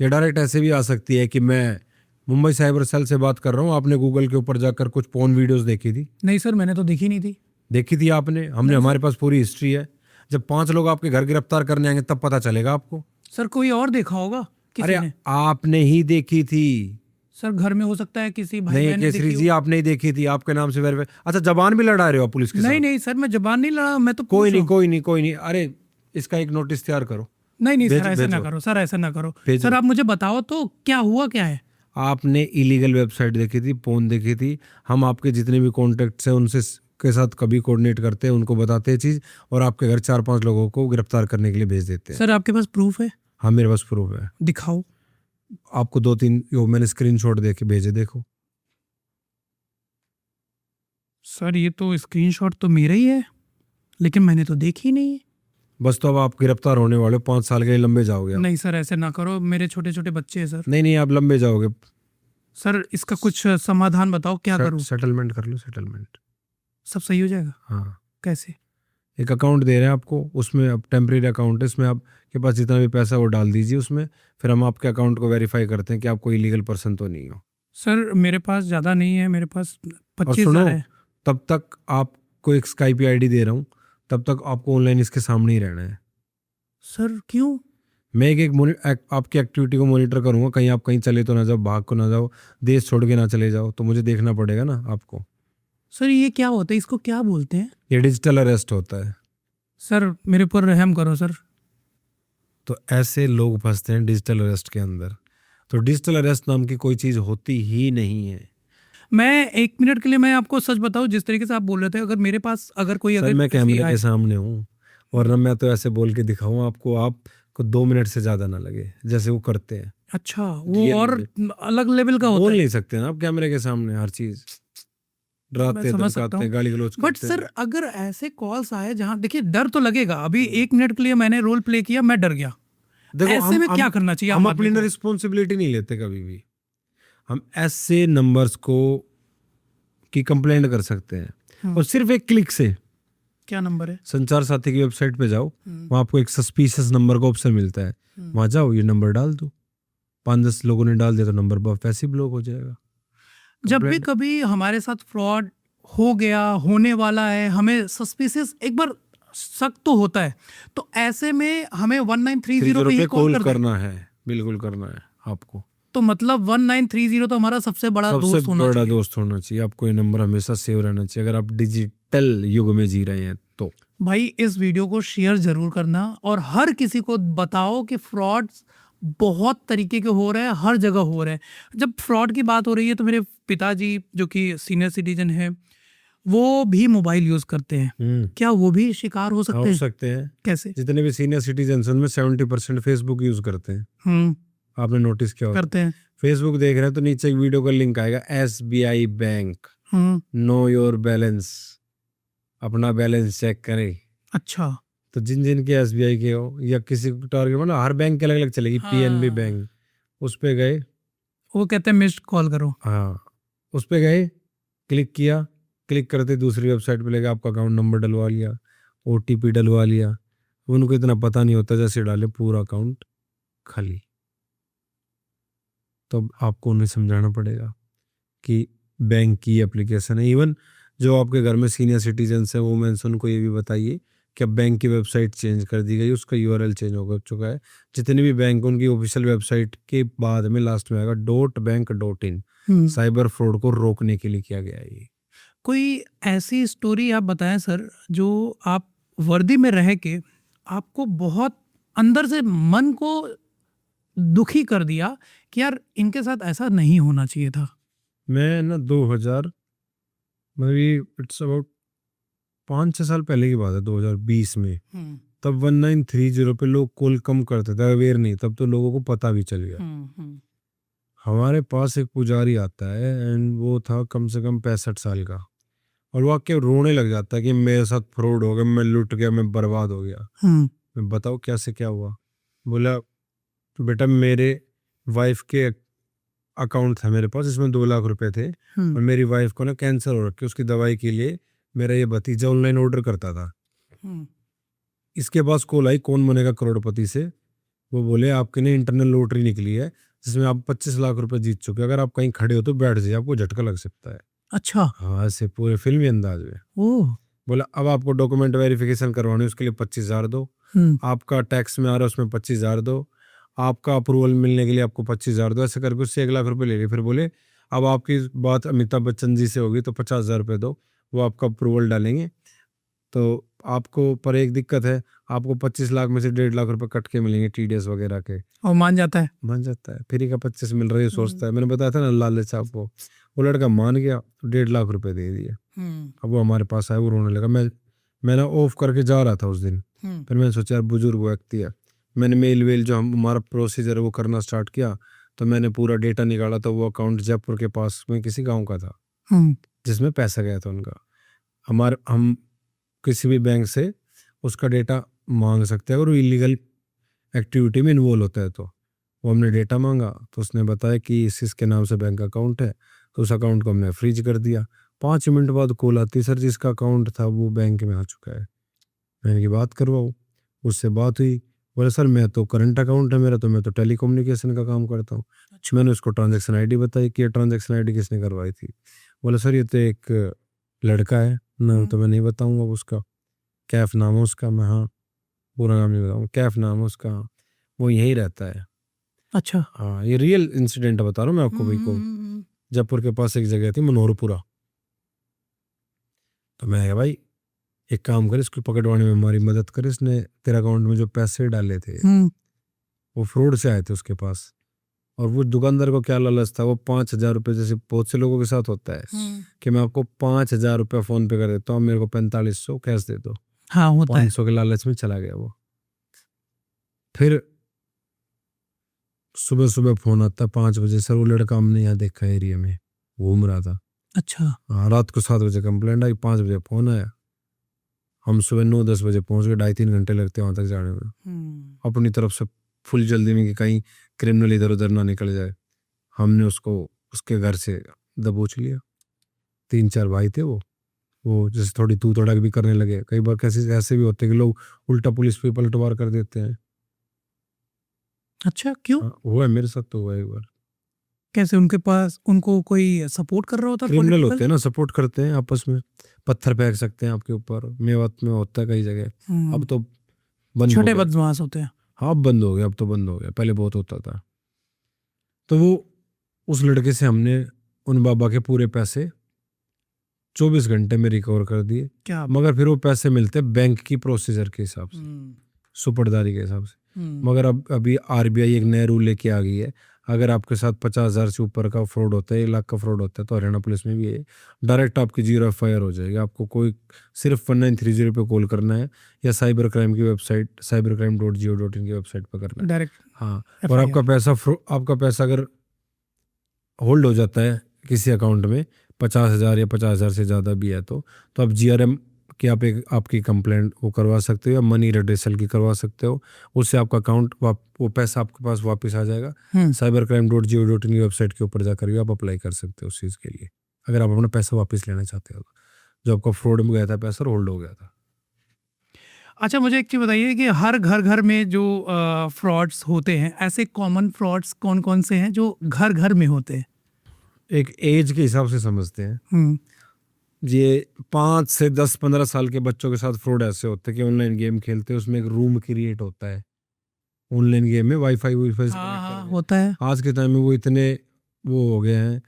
या डायरेक्ट ऐसे भी आ सकती है कि मैं मुंबई साइबर सेल से बात कर रहा हूँ, आपने गूगल के ऊपर जाकर कुछ पोर्न वीडियोस देखी थी। नहीं सर, मैंने तो देखी नहीं थी। देखी थी आपने? हमारे पास पूरी हिस्ट्री है। जब 5 लोग आपके घर गिरफ्तार करने आएंगे तब पता चलेगा आपको। सर कोई और देखा होगा? अरे आपने ही देखी थी सर। घर में हो सकता है किसी भाई नहीं, केसरी जी आपने ही देखी थी, आपके नाम से वेरीफाई। अच्छा, जबान भी लड़ा रहे हो पुलिस के साथ? नहीं सर, मैं जबान नहीं लड़ा, मैं तो कोई नहीं। अरे इसका एक नोटिस तैयार करो। नहीं सर, ऐसा ना करो सर, ऐसा ना करो सर। आप मुझे बताओ तो क्या हुआ, क्या है? आपने इलीगल वेबसाइट देखी थी, पोर्न देखी थी। हम आपके जितने भी कॉन्टेक्ट्स हैं उनसे के साथ कभी कोऑर्डिनेट करते हैं, उनको बताते हैं चीज़, और आपके घर 4-5 लोगों को गिरफ्तार करने के लिए भेज देते हैं। सर आपके पास प्रूफ है? हाँ, मेरे पास प्रूफ है। दिखाओ। आपको 2-3 मैंने स्क्रीनशॉट दे के भेजे, देखो। सर ये तो स्क्रीनशॉट तो मेरा ही है, लेकिन मैंने तो देखी नहीं है। बस तो अब आप गिरफ्तार होने वाले हो, 5 साल के लिए लंबे जाओगे। नहीं सर, ऐसे ना करो, मेरे छोटे छोटे बच्चे हैं सर। नहीं, आप लंबे जाओगे सर। इसका कुछ समाधान बताओ, क्या करूं? सेटलमेंट कर लो, सेटलमेंट। सब सही हो जाएगा? हाँ। कैसे? एक अकाउंट दे रहे हैं आपको, उसमें अब टेम्परेरी अकाउंट है, इसमें आपके पास जितना भी पैसा वो डाल दीजिए उसमें, फिर हम आपके अकाउंट को वेरीफाई करते हैं कि आप कोई इलीगल पर्सन तो नहीं हो। सर मेरे पास ज़्यादा नहीं है, मेरे पास और 25,000 सुनो, है। तब तक आपको एक स्काइप आईडी दे रहा हूँ, तब तक आपको ऑनलाइन इसके सामने ही रहना है। सर क्यों? मैं आपकी एक्टिविटी को मॉनिटर करूंगा, कहीं आप कहीं चले तो ना जाओ, भाग को ना जाओ, देश छोड़ के ना चले जाओ, तो मुझे देखना पड़ेगा ना आपको। सर ये क्या होता है, इसको क्या बोलते हैं? ये डिजिटल अरेस्ट होता है। सर मेरे ऊपर रहम करो सर। तो ऐसे लोग फंसते हैं डिजिटल अरेस्ट के अंदर। तो डिजिटल अरेस्ट नाम की कोई चीज़ होती ही नहीं है। मैं 1 मिनट के लिए मैं आपको सच बताऊं, जिस तरीके से आप बोल रहे थे, अगर मेरे पास अगर कोई सर अगर मैं किसी कैमरे आए- के सामने हूँ, वरना मैं तो ऐसे बोल के दिखाऊं आपको, आपको 2 मिनट से ज़्यादा ना लगे, जैसे वो करते हैं। अच्छा, वो रियल और में अलग लेवल का होता बोल है। नहीं सकते ना आप कैमरे के सामने हर चीज़, मैं डराते समझ सकता धमकाते हूँ, गाली गलौज बट करते सर हैं। अगर ऐसे कॉल्स आए जहां देखिए डर तो लगेगा। अभी 1 मिनट के लिए मैंने रोल प्ले किया, मैं डर गया। देखो ऐसे में क्या करना चाहिए हम आम आदमी अपनी को? रिस्पॉन्सिबिलिटी नहीं लेते कभी भी। हम ऐसे नंबर्स को की कंप्लेंट कर सकते हैं, और सिर्फ एक क्लिक से। क्या नंबर है? संचार साथी की वेबसाइट पे जाओ, वहां आपको एक सस्पिशियस नंबर का ऑप्शन मिलता है, वहां जाओ, ये नंबर डाल दो। 5-10 लोगों ने डाल दिया तो नंबर वैसे ही ब्लॉक हो जाएगा। जब भी कंप्लेंट कभी हमारे साथ फ्रॉड हो गया, होने वाला है, हमें सस्पिशियस एक बार शक तो होता है, तो ऐसे में हमें 1930 पे ही पे कॉल कॉल कर दें। करना है, बिल्कुल करना है आपको। तो मतलब 1930 तो हमारा सबसे बड़ा सबसे दोस्त होना बड़ा चाहिए। दोस्त होना चाहिए आपको। ये नंबर हमेशा सेव रहना चाहिए अगर आप डिजिटल युग में जी रहे हैं तो। भाई इस वीडियो को शेयर जरूर करना और हर किसी को बताओ कि फ्रॉड बहुत तरीके के हो रहे हैं, हर जगह हो रहे हैं। जब फ्रॉड की बात हो रही है तो मेरे पिताजी जो कि सीनियर सिटीजन है, वो भी मोबाइल यूज करते हैं। क्या वो भी शिकार हो सकते हो हैं? सकते हैं। कैसे? जितने भी सीनियर सिटीजन उनमें 70% फेसबुक यूज करते हैं। हम्म, आपने नोटिस किया होगा। करते हैं। फेसबुक देख रहे हैं तो नीचे एक वीडियो का लिंक आएगा, SBI bank, know your balance, अपना बैलेंस चेक करें। अच्छा। तो जिन जिन के SBI के हो या किसी को टारगेट, मतलब हर बैंक के अलग अलग चलेगी। PNB बैंक, उस पे गए, वो कहते हैं मिस्ड कॉल करो। हाँ, उस पे गए, क्लिक किया, क्लिक करते दूसरी वेबसाइट पे लेके आपका अकाउंट नंबर डलवा लिया, OTP डलवा लिया। उनको इतना पता नहीं होता, जैसे डाले पूरा अकाउंट खाली। तो आपको उन्हें समझाना पड़ेगा कि बैंक की एप्लीकेशन है। इवन जो आपके घर में सीनियर सिटीजन्स हैं, वुमेन्स, उनको ये भी बताइए कि अब बैंक की वेबसाइट चेंज कर दी गई, उसका URL चेंज हो चुका है। जितने भी बैंक, उनकी ऑफिशियल वेबसाइट के बाद में लास्ट में आएगा .bank.in। साइबर फ्रॉड को रोकने के लिए किया गया है ये। कोई ऐसी स्टोरी आप बताएं सर, जो आप वर्दी में रह के आपको बहुत अंदर से मन को दुखी कर दिया कि यार इनके साथ ऐसा नहीं होना चाहिए था। मैं ना 2000, मतलब इट्स अबाउट 5-6 साल पहले की बात है, 2020 में। तब 1930 पे लोग कॉल कम करते थे, अवेयर नहीं, तब तो लोगों को पता भी चल गया। हमारे पास एक पुजारी आता है, एंड वो था कम से कम 65 साल का, और वो आके रोने लग जाता है कि मेरे साथ फ्रॉड हो गया, मैं लुट गया, मैं बर्बाद हो गया। मैं बताओ कैसे क्या हुआ? बोला, बेटा मेरे वाइफ के अकाउंट था मेरे पास, इसमें 2 लाख रुपए थे, और मेरी वाइफ को ना कैंसर हो रखी, उसकी दवाई के लिए मेरा ये भतीजा ऑनलाइन ऑर्डर करता था। इसके पास कॉल आई कौन बनेगा करोड़पति से। वो बोले आपके लिए इंटरनल लॉटरी निकली है, जिसमें आप 25 लाख रुपए जीत चुके, अगर आप कहीं खड़े हो तो बैठ जाइए, आपको झटका लग सकता है। अच्छा। हाँ, ऐसे पूरे फिल्मी अंदाज में। ओह। बोला अब आपको डॉक्यूमेंट वेरिफिकेशन करवानी है, उसके लिए 25,000 दो, आपका टैक्स में आ रहा है उसमें 25,000 दो, आपका अप्रूवल मिलने के लिए आपको 25,000 दो। ऐसे करके उससे 1 लाख रुपए ले लिए। फिर बोले अब आपकी बात अमिताभ बच्चन जी से होगी तो 50,000 रुपये दो, वो आपका अप्रूवल डालेंगे। तो आपको पर एक दिक्कत है, आपको 25 लाख में से 1.5 लाख रुपए कट के मिलेंगे TDS वगैरह के। और मान जाता है। मान जाता है, फ्री का 25 मिल रही है, सोचता है। मैंने बताया था ना लालच आपको। वो लड़का मान गया, 1.5 लाख रुपए दे दिए। अब वो हमारे पास आया, वो रोने लगा। मैं ना ऑफ करके जा रहा था उस दिन। फिर मैंने सोचा यार बुजुर्ग व्यक्ति है, मैंने मेल वेल जो हमारा प्रोसीजर है वो करना स्टार्ट किया। तो मैंने पूरा डेटा निकाला, तो वो अकाउंट जयपुर के पास में किसी गाँव का था, जिसमें पैसा गया था उनका। हम किसी भी बैंक से उसका डेटा मांग सकते हैं, और वो इलीगल एक्टिविटी में इन्वॉल्व होता है। तो वो हमने डेटा मांगा, तो उसने बताया कि इसके नाम से बैंक अकाउंट है, तो उस अकाउंट को हमने फ्रीज कर दिया। 5 मिनट बाद कॉल आती, सर जिसका अकाउंट था वो बैंक में आ चुका है, मैंने की बात करवाओ। उससे बात हुई, बोले सर मैं तो करंट अकाउंट है मेरा, तो मैं तो टेलीकम्युनिकेशन का काम करता हूँ। मैंने उसको ट्रांजैक्शन आईडी बताई कि ये ट्रांजैक्शन आईडी किसने करवाई थी। बोले सर ये तो एक लड़का है, नाम तो मैं नहीं बताऊंगा उसका, कैफ नाम है उसका। मैं हाँ पूरा नाम नहीं बताऊंगा, कैफ नाम है उसका, वो यहीं रहता है। अच्छा। हाँ ये रियल इंसिडेंट बता रहा हूँ मैं आपको भाई को। जयपुर के पास एक जगह थी मनोहरपुरा। तो मैं भाई एक काम कर, इसको पकड़वाने में हमारी मदद कर, इसने तेरे अकाउंट में जो पैसे डाले थे वो फ्रॉड से आए थे उसके पास। और वो दुकानदार को क्या लालच था, वो 5,000 रुपये, जैसे बहुत से लोगों के साथ होता है कि मैं आपको 5,000 रुपया फोन पे कर देता हूँ, मेरे को 4500 कैश दे दो। हाँ होता है। 500 के लालच में चला गया वो। फिर सुबह सुबह फोन आता है 5 बजे, सर वो लड़का हमने यहाँ देखा एरिया में घूम रहा था। अच्छा। हाँ रात को 7 बजे कंप्लेंट आई, 5 बजे फोन आया। हम सुबह 9-10 बजे पहुंच गए, 2.5-3 घंटे लगते हैं वहां तक जाने में। अपनी तरफ से फुल जल्दी में कि कहीं क्रिमिनल इधर उधर ना निकल जाए। हमने उसको उसके घर से दबोच लिया। 3-4 भाई थे वो जैसे थोड़ी तू तड़क भी करने लगे। कई बार कैसे ऐसे भी होते हैं कि लोग उल्टा पुलिस पे पलटवार कर देते हैं। अच्छा क्यों? हुआ है मेरे साथ, तो हुआ है एक बार। कैसे? उनके पास उनको कोई सपोर्ट कर रहा होता है? क्रिमिनल होते हैं ना, सपोर्ट करते हैं आपस में, पत्थर फेंक सकते हैं आपके ऊपर। मेवात में होता है कई जगह। अब तो बंद छोटे बदमाश होते हैं। हाँ अब बंद हो गया, अब तो बंद हो गया, पहले बहुत होता था। तो वो उस लड़के से हमने उन बाबा के पूरे पैसे 24 घंटे में रिकवर कर दिए। क्या? मगर फिर वो पैसे मिलते बैंक की प्रोसीजर के हिसाब से, सुपरदारी के हिसाब से। मगर अब अभी आरबीआई एक नया रूल लेके आ गई है, अगर आपके साथ 50,000 से ऊपर का फ्रॉड होता है, 1 लाख का फ्रॉड होता है, तो हरियाणा पुलिस में भी है, डायरेक्ट आपकी 0 FIR हो जाएगी। आपको कोई सिर्फ 1930 पे कॉल करना है या साइबर क्राइम की वेबसाइट cybercrime.go.in की वेबसाइट पर करना है डायरेक्ट। हाँ। और आपका पैसा अगर होल्ड हो जाता है किसी अकाउंट में 50,000 या 50,000 से ज़्यादा भी है, तो आप GRM कि आप आपकी कंप्लेंट वो करवा सकते हो या मनी रिड्रेसल की करवा सकते हो। उससे आपका अकाउंट वो पैसा आपके पास वापस आ जाएगा। cybercrime.go.in की वेबसाइट के ऊपर जाकर भी आप अप्लाई कर सकते हो उस चीज़ के लिए, अगर आप अपना पैसा वापस लेना चाहते हो। जो आपका फ्रॉड में गया था पैसा, होल्ड हो गया था। अच्छा मुझे एक चीज़ बताइए कि हर घर में जो फ्रॉड्स होते हैं, ऐसे कॉमन फ्रॉड्स कौन कौन से हैं जो घर घर में होते हैं? एक एज के हिसाब से समझते हैं। ये 5 से 10-15 साल के बच्चों के साथ फ्रॉड ऐसे होते हैं कि ऑनलाइन गेम खेलते हैं, उसमें एक रूम क्रिएट होता है ऑनलाइन गेम में, वाईफाई होता है। आज के टाइम में वो इतने वो हो गए हैं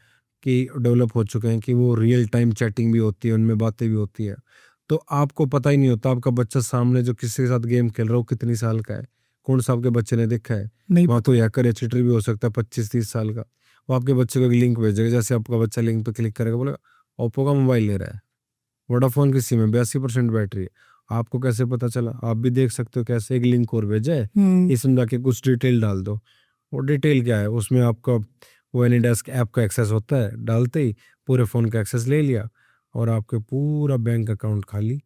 कि डेवलप हो चुके हैं कि वो रियल टाइम चैटिंग भी होती है, उनमें बातें भी होती है। तो आपको पता ही नहीं होता आपका बच्चा सामने जो किसी के साथ गेम खेल रहा है वो कितनी साल का है, कौन सा आपके बच्चे ने देखा है। वहाँ कोई हैकर या चीटर भी हो सकता है 25-30 साल का। वो आपके बच्चे को एक लिंक भेजेगा, जैसे आपका बच्चा लिंक पे क्लिक करेगा, बोलेगा ओप्पो का मोबाइल ले रहा है, वोडाफोन की सिम है, 82% बैटरी है। आपको कैसे पता चला? आप भी देख सकते हो कैसे। एक लिंक और भेजा है, इसमें जाके कुछ डिटेल डाल दो। वो डिटेल क्या है, उसमें आपका वो एनीडेस्क ऐप का एक्सेस होता है, डालते ही पूरे फ़ोन का एक्सेस ले लिया और आपके पूरा बैंक अकाउंट खाली।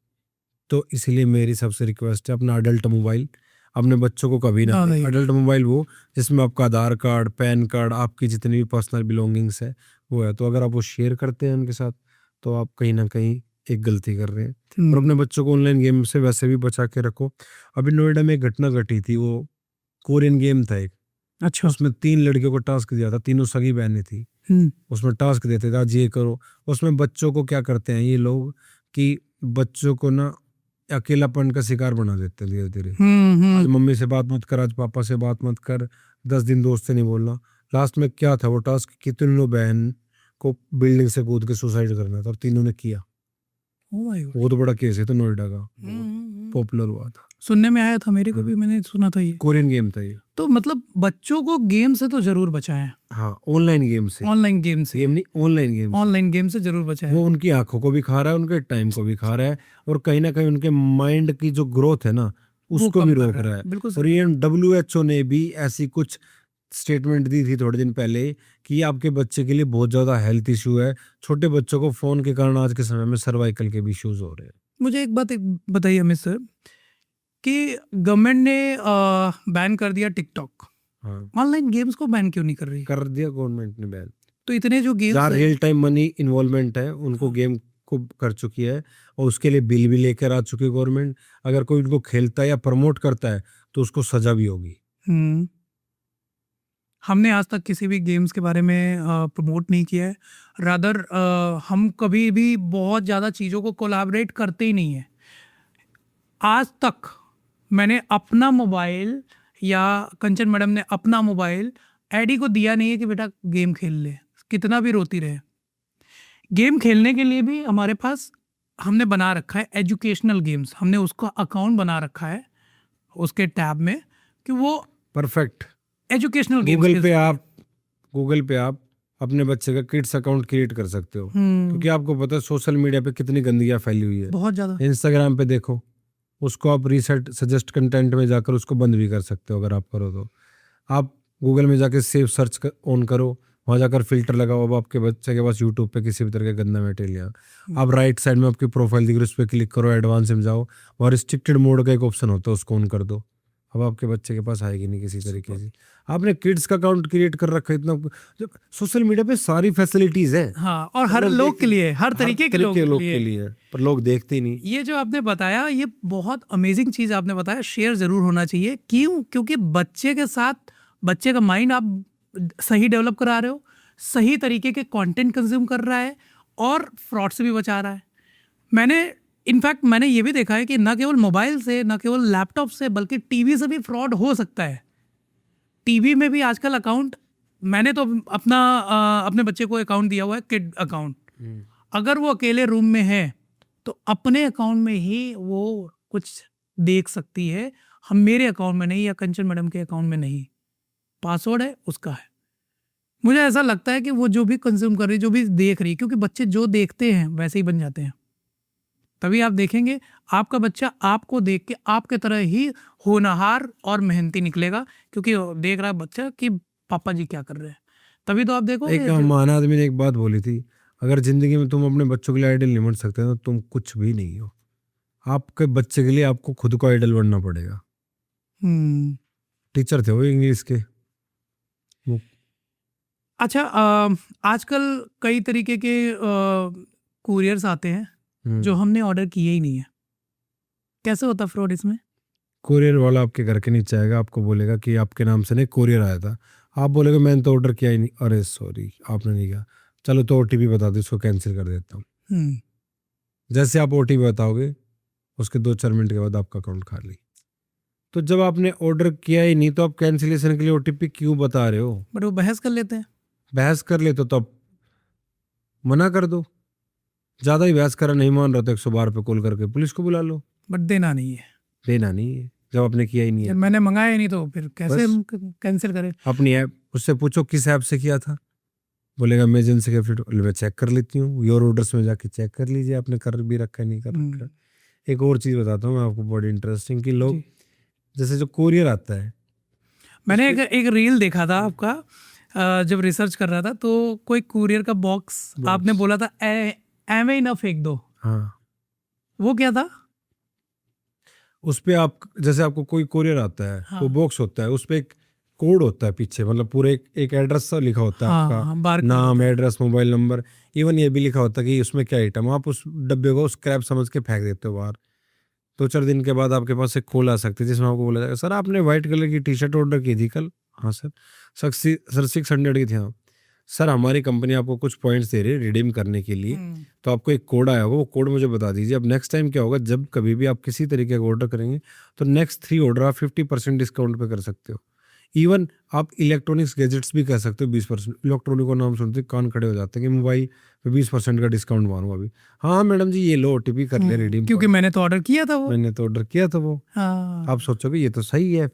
तो इसलिए मेरी सबसे रिक्वेस्ट है, अपना अडल्ट मोबाइल अपने बच्चों को कभी ना दें। अडल्ट मोबाइल वो जिसमें आपका आधार कार्ड, पैन कार्ड, आपकी जितनी भी पर्सनल बिलोंगिंग्स है वो है। तो अगर आप वो शेयर करते हैं उनके साथ तो आप कहीं ना कहीं एक गलती कर रहे हैं। और अपने बच्चों को ऑनलाइन गेम से वैसे भी बचा के रखो। अभी नोएडा में एक घटना घटी थी, वो कोरियन गेम था एक। अच्छा। उसमें 3 लड़कियों को टास्क दिया था, तीनों सगी बहनें थी। उसमें टास्क देते थे आज ये करो। उसमें बच्चों को क्या करते हैं ये लोग कि बच्चों को ना अकेलापन का शिकार बना देते हैं धीरे धीरे। आज मम्मी से बात मत कर, आज पापा से बात मत कर, 10 दिन दोस्त से नहीं बोलना। लास्ट में क्या था वो टास्क कि तीनों बहन को बिल्डिंग से कूद के सुसाइड करना था और तीनों ने किया। वो तो बड़ा केस है, तो नोएडा का पॉपुलर हुआ था। सुनने में आया था मेरे को भी, मैंने सुना था ये कोरियन गेम था ये। तो मतलब बच्चों को गेम से तो जरूर बचाएं। हाँ ऑनलाइन गेम से, ऑनलाइन गेम से, गेम नहीं ऑनलाइन गेम से जरूर बचाएं। वो उनकी आंखों को भी खा रहा है, उनके टाइम को भी खा रहा है और कहीं ना कहीं उनके माइंड की जो ग्रोथ है ना उसको भी रोक रहा है। बिल्कुल। और ये WHO ने भी ऐसी कुछ स्टेटमेंट दी थी थोड़े दिन पहले कि आपके बच्चे के लिए बहुत ज्यादा हेल्थ इशू है। छोटे बच्चों को फोन के कारण आज के समय में सर्वाइकल के भी इश्यूज हो रहे हैं। मुझे एक बात बताइए अमित सर कि गवर्नमेंट ने बैन कर दिया टिकटॉक, ऑनलाइन गेम्स को बैन क्यों नहीं कर रही? कर दिया गवर्नमेंट ने बैन। तो इतने जो गेम्स जहाँ रियल टाइम मनी इन्वॉल्वमेंट है उनको गेम को कर चुकी है और उसके लिए बिल भी लेकर आ चुकी है गवर्नमेंट। अगर कोई उनको खेलता है या प्रमोट करता है तो उसको सजा भी होगी। हमने आज तक किसी भी गेम्स के बारे में प्रमोट नहीं किया है। रादर हम कभी भी बहुत ज़्यादा चीज़ों को कोलैबोरेट करते ही नहीं है। आज तक मैंने अपना मोबाइल या कंचन मैडम ने अपना मोबाइल एडी को दिया नहीं है कि बेटा गेम खेल ले, कितना भी रोती रहे। गेम खेलने के लिए भी हमारे पास हमने बना रखा है एजुकेशनल गेम्स, हमने उसका अकाउंट बना रखा है उसके टैब में कि वो परफेक्ट। एजुकेशनल गेम्स गूगल पे आप अपने बच्चे का किड्स अकाउंट क्रिएट कर सकते हो, क्योंकि आपको पता है सोशल मीडिया पे कितनी गंदगियां फैली हुई है। बहुत ज़्यादा। इंस्टाग्राम पे देखो, उसको आप रीसेट सजेस्ट कंटेंट में जाकर उसको बंद भी कर सकते हो अगर आप करो तो। आप गूगल में जाकर सेव सर्च ऑन करो, वहाँ जाकर फिल्टर लगाओ। अब आपके बच्चे के पास यूट्यूब पे किसी भी तरह का गंदा मटेरियल, आप राइट साइड में आपकी प्रोफाइल दिख रही है, उस पर क्लिक करो, एडवांस में जाओ, और रिस्ट्रिक्टेड मोड का एक ऑप्शन होता है, उसको ऑन कर दो। अब आपके बच्चे के पास आएगी नहीं किसी तरीके से। आपने किड्स का अकाउंट क्रिएट कर रखा है, इतना सोशल मीडिया पे सारी फैसिलिटीज है। हाँ, और हर लोग के लिए, हर तरीके के लोग के लिए, पर लोग देखते ही नहीं। ये जो आपने बताया, ये बहुत अमेजिंग चीज़ आपने बताया, शेयर ज़रूर होना चाहिए। क्यों? क्योंकि बच्चे के साथ बच्चे का माइंड आप सही डेवलप करा रहे हो, सही तरीके के कंटेंट कंज्यूम कर रहा है और फ्रॉड से भी बचा रहा है। इनफैक्ट मैंने ये भी देखा है कि न केवल मोबाइल से, न केवल लैपटॉप से, बल्कि टीवी से भी फ्रॉड हो सकता है। टीवी में भी आजकल अकाउंट, मैंने तो अपने बच्चे को अकाउंट दिया हुआ है, किड अकाउंट। अगर वो अकेले रूम में है तो अपने अकाउंट में ही वो कुछ देख सकती है, हम मेरे अकाउंट में नहीं या कंचन मैडम के अकाउंट में नहीं। पासवर्ड है उसका है। मुझे ऐसा लगता है कि वो जो भी कंज्यूम कर रही, जो भी देख रही, क्योंकि बच्चे जो देखते हैं वैसे ही बन जाते हैं। तभी आप देखेंगे आपका बच्चा आपको देख के आपके तरह ही होनहार और मेहनती निकलेगा, क्योंकि देख रहा है बच्चा कि पापा जी क्या कर रहे हैं। तभी तो आप देखो। एक महान आदमी ने एक बात बोली थी, अगर जिंदगी में तुम अपने बच्चों के लिए आइडल नहीं बन सकते तो तुम कुछ भी नहीं हो। आपके बच्चे के लिए आपको खुद को आइडल बनना पड़ेगा। टीचर थे वो इंग्लिश के। अच्छा, आजकल कई तरीके के कुरियर्स आते हैं जो हमने ऑर्डर किए ही नहीं है। कैसे होता फ्रॉड इसमें? कुरियर वाला आपके घर के नीचे आएगा, आपको बोलेगा कि आपके नाम से नहीं कुरियर आया था। आप बोलेगा मैंने तो ऑर्डर किया ही नहीं। अरे सॉरी, आपने नहीं किया, चलो तो ओटीपी बता दो, इसको कैंसिल कर देता हूँ। जैसे आप ओटीपी बताओगे उसके 2-4 मिनट के बाद आपका अकाउंट खाली। तो जब आपने ऑर्डर किया ही नहीं तो आप कैंसिलेशन के लिए ओटीपी क्यों बता रहे हो? बट वो बहस कर लेते हैं। बहस कर लेते तो अब मना कर दो। ज्यादा ही बहस करा, नहीं मान रहा तो 112 पे कॉल करके पुलिस को बुला लो। बट देना नहीं है। देना नहीं है जब आपने किया ही नहीं है। मैंने मंगाया ही नहीं तो फिर कैसे कैंसिल करें? अपनी ऐप उससे पूछो किस ऐप से किया था, बोलेगा अमेजन से। मैं चेक कर लेती हूँ, योर ऑर्डर्स में जाके चेक कर लीजिए आपने कर भी रखा है नहीं कर रखा। एक और चीज बताता हूँ मैं आपको बड़ी इंटरेस्टिंग, कि लोग जैसे जो कोरियर आता है, मैंने एक रील देखा था आपका जब रिसर्च कर रहा था, तो कोई कुरियर का बॉक्स आपने बोला था एवे ही ना फेंक दो। हाँ, वो क्या था? उस पे आप जैसे आपको कोई कोरियर आता है, वो बॉक्स होता है, उस पे एक कोड होता है पीछे, मतलब पूरे एक एड्रेस सा लिखा होता है। आपका नाम, एड्रेस, मोबाइल नंबर, इवन ये भी लिखा होता है कि उसमें क्या आइटम। आप उस डब्बे को स्क्रैप समझ के फेंक देते हो बाहर। 2-4 दिन के बाद आपके पास एक खोल आ सकती है जिसमें आपको बोला जाएगा सर आपने व्हाइट कलर की टी शर्ट ऑर्डर की थी कल। हाँ सर। सर 600 की थी। हाँ सर, हमारी कंपनी आपको कुछ पॉइंट्स दे रही है रिडीम करने के लिए, तो आपको एक कोड आया होगा, वो कोड मुझे बता दीजिए। अब नेक्स्ट टाइम क्या होगा, जब कभी भी आप किसी तरीके का ऑर्डर करेंगे तो नेक्स्ट 3 ऑर्डर आप 50% डिस्काउंट पे कर सकते हो। इवन आप इलेक्ट्रॉनिक्स गैजेट्स भी कर सकते हो 20%। इलेक्ट्रॉनिक का नाम सुनते कान खड़े हो जाते हैं कि मोबाइल पे 20% का डिस्काउंट मारूंगा अभी। हाँ मैडम जी ये लो ओटीपी कर ले रिडीम, क्योंकि मैंने तो ऑर्डर किया था वो। मैंने तो ऑर्डर किया था वो। हाँ। आप सोचोगे ये तो सही है।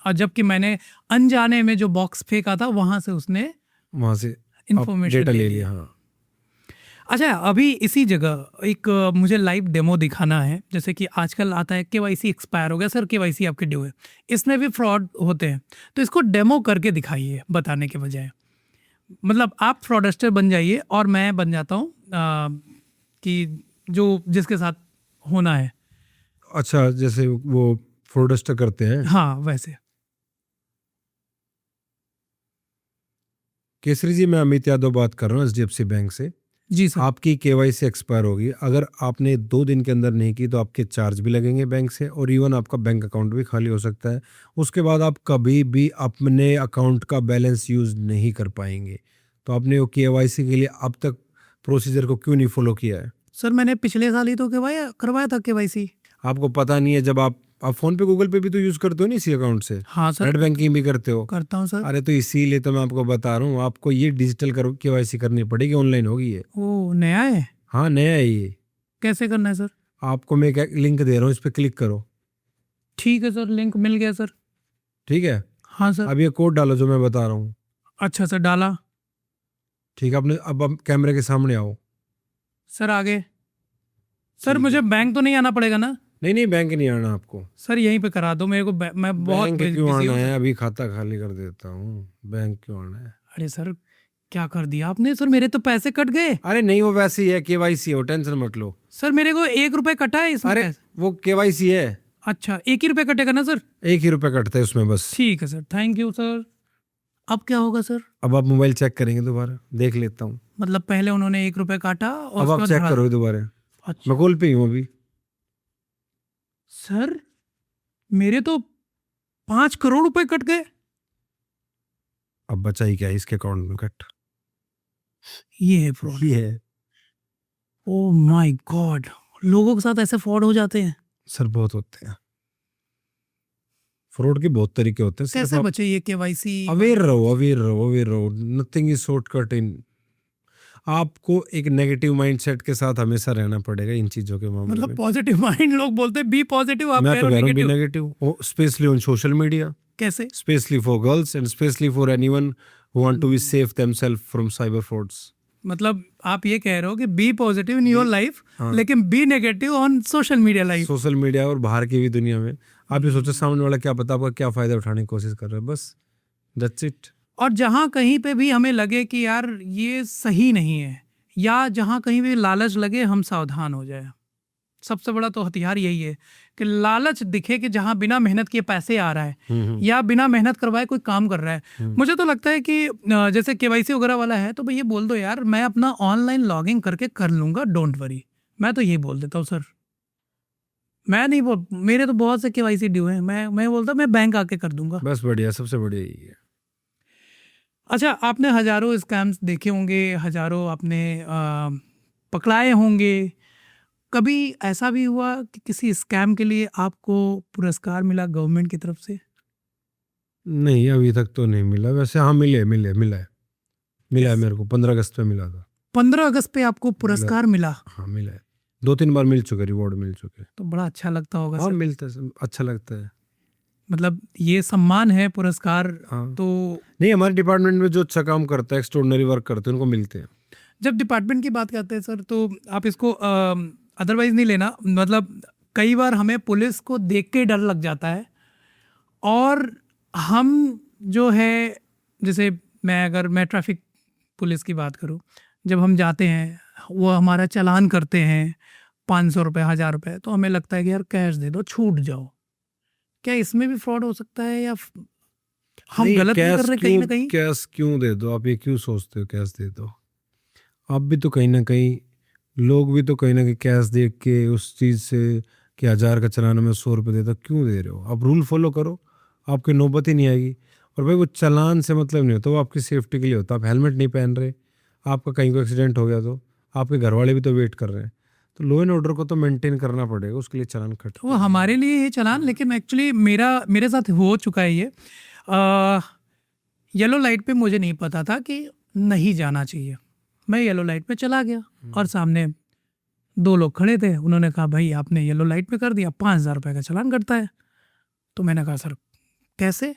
और जबकि मैंने अनजाने में जो बॉक्स फेंका था वहां से उसने वहां से इंफॉर्मेशन डेटा ले लिया। हाँ। अच्छा, अभी इसी जगह एक मुझे लाइव डेमो दिखाना है। जैसे कि आजकल आता है केवाईसी एक्सपायर हो गया सर, केवाईसी आपके ड्यू है। इसमें भी फ्रॉड होते हैं, तो इसको डेमो करके दिखाइए बताने के बजाय। मतलब आप फ्रॉडस्टर बन जाइए और मैं बन जाता हूँ कि जो जिसके साथ होना है। अच्छा, जैसे वो फ्रॉडस्टर करते हैं। हाँ वैसे। केसरी जी, मैं अमित यादव बात कर रहा हूँ एचडीएफसी बैंक से। जी सर। आपकी केवाईसी एक्सपायर होगी। अगर आपने 2 दिन के अंदर नहीं की तो आपके चार्ज भी लगेंगे बैंक से, और इवन आपका बैंक अकाउंट भी खाली हो सकता है। उसके बाद आप कभी भी अपने अकाउंट का बैलेंस यूज़ नहीं कर पाएंगे। तो आपने वो केवाईसी के लिए अब तक प्रोसीजर को क्यों नहीं फॉलो किया है? सर मैंने पिछले साल ही तो करवाया था केवाईसी। आपको पता नहीं है? जब आप फ़ोन पे गूगल पे भी तो यूज़ करते हो ना इसी अकाउंट से, हाँ सर, नेट बैंकिंग भी करते हो। करता हूँ सर। अरे तो इसीलिए तो मैं आपको बता रहा हूँ, आपको ये डिजिटल केवाईसी करनी पड़ेगी, ऑनलाइन होगी ये। ओ, नया है? हाँ नया है ये। कैसे करना है सर? आपको मैं एक लिंक दे रहा हूँ, इस पर क्लिक करो। ठीक है सर, लिंक मिल गया सर। ठीक है, हाँ सर। अब ये कोड डालो जो मैं बता रहा हूँ। अच्छा सर, डाला। ठीक है, अब आप कैमरे के सामने आओ। सर आगे। सर ठीक मुझे है। बैंक तो नहीं आना पड़ेगा ना? नहीं नहीं, बैंक नहीं आना आपको। सर यहीं पे करा दो मेरे को, मैं बहुत बैंक क्यों बिजी आना हूँ है? सर। अभी खाता खाली कर देता हूँ, बैंक क्यों आना है? अरे सर क्या कर दिया आपने सर, मेरे तो पैसे कट गए। अरे नहीं, वो वैसे ही है, केवाईसी हो, टेंशन मत लो। सर मेरे को 1 रुपए कटा है इसमें। अरे वो केवाईसी है। अच्छा, 1 ही रुपए कटेगा ना सर? 1 ही रुपए कटता है उसमें बस। ठीक है सर, थैंक यू सर। अब क्या होगा सर? अब आप मोबाइल चेक करेंगे दोबारा, देख लेता हूँ। मतलब पहले उन्होंने 1 रुपए काटा और अब उसके आप बाद चेक बढ़ा करो दिया। दोबारा। अच्छा मैं कॉल पे ही हूँ अभी। सर, मेरे तो 5 करोड़ रुपए कट गए। अब बचा ही क्या है इसके अकाउंट में कट? ये है फ्रॉड। ये है ओ माय गॉड, लोगों के साथ ऐसे फ्रॉड हो जाते हैं? सर, बहुत होते हैं फ्रॉड के, बहुत तरीके होते हैं। सिर्फ कैसे आप बचे ये केवाईसी? अवेयर रहो, अवेयर रहो, अवेयर रहो। नथिंग इज शॉर्टकट इन। आपको एक नेगेटिव माइंडसेट के साथ हमेशा रहना पड़ेगा इन चीजों के मामले मतलब में। पॉजिटिव माइंड, लोग बोलते हैं बी पॉजिटिव, आप मैं कह तो रहे कह हो रहा हूँ be negative. Negative, specially on social media, कैसे? Specially for girls and specially for anyone who want to be safe themselves from cyber frauds. मतलब आप ये कह रहे हो कि be positive in your life, हाँ। लेकिन be negative on social media life. Social media और बाहर की भी दुनिया में आप ये सोचो सामने वाला क्या पता आपका क्या फायदा उठाने की कोशिश कर रहा है, बस दैट्स इट। और जहाँ कहीं पे भी हमें लगे कि यार ये सही नहीं है, या जहाँ कहीं भी लालच लगे, हम सावधान हो जाए। सबसे बड़ा तो हथियार यही है कि लालच दिखे कि जहाँ बिना मेहनत किए पैसे आ रहा है या बिना मेहनत करवाए कोई काम कर रहा है। मुझे तो लगता है कि जैसे केवाईसी वगैरह वाला है तो भाई ये बोल दो यार, मैं अपना ऑनलाइन लॉगिंग करके कर लूंगा, डोंट वरी। मैं तो यही बोल देता हूँ सर। मैं नहीं बोल, मेरे तो बहुत से केवाईसी ड्यू हैं, मैं बोलता मैं बैंक आके कर दूंगा। बस बढ़िया, सबसे बढ़िया यही है। अच्छा, आपने हजारों स्कैम्स देखे होंगे, हजारों आपने पकड़ाए होंगे। कभी ऐसा भी हुआ कि किसी स्कैम के लिए आपको पुरस्कार मिला गवर्नमेंट की तरफ से? नहीं, अभी तक तो नहीं मिला। वैसे हाँ, मिला है मेरे को 15 अगस्त पे मिला था। 15 अगस्त पे आपको पुरस्कार मिला? हाँ मिला है, 2-3 बार मिल चुके, रिवॉर्ड मिल चुके। तो बड़ा अच्छा लगता होगा हाँ सर। मिलता है, अच्छा लगता है। मतलब ये सम्मान है, पुरस्कार। हाँ। तो नहीं, हमारे डिपार्टमेंट में जो अच्छा काम करता है, एक्स्ट्राऑर्डिनरी वर्क करते हैं, उनको मिलते हैं। जब डिपार्टमेंट की बात करते हैं सर, तो आप इसको अदरवाइज नहीं लेना। मतलब कई बार हमें पुलिस को देख के डर लग जाता है, और हम जो है, जैसे अगर मैं ट्रैफिक पुलिस की बात करूं, जब हम जाते हैं वो हमारा चालान करते हैं 500 रुपये, 1000 रुपये, तो हमें लगता है कि यार कैश दे दो, छूट जाओ। क्या इसमें भी फ्रॉड हो सकता है, या हम नहीं, गलत नहीं कर रहे कहीं ना कहीं? कैश क्यों दे दो? आप ये क्यों सोचते हो कैश दे दो? आप भी तो कहीं ना कहीं, लोग भी तो कहीं ना कहीं कैश देख के उस चीज़ से कि 1000 का चलान में 100 रुपये देता, क्यों दे रहे हो? आप रूल फॉलो करो, आपकी नौबत ही नहीं आएगी। और भाई वो चालान से मतलब नहीं होता, वो आपकी सेफ्टी के लिए होता। आप हेलमेट नहीं पहन रहे, आपका कहीं को एक्सीडेंट हो गया तो आपके घर वाले भी तो वेट कर रहे हैं। तो लॉ एंड ऑर्डर को तो मेंटेन करना पड़ेगा, उसके लिए चालान कट। वो हमारे लिए ये चालान, लेकिन एक्चुअली मेरे साथ हो चुका है ये। येलो लाइट पे मुझे नहीं पता था कि नहीं जाना चाहिए। मैं येलो लाइट पे चला गया और सामने 2 लोग खड़े थे। उन्होंने कहा भाई आपने येलो लाइट पे कर दिया, 5000 रुपये का चालान कटता है। तो मैंने कहा सर कैसे?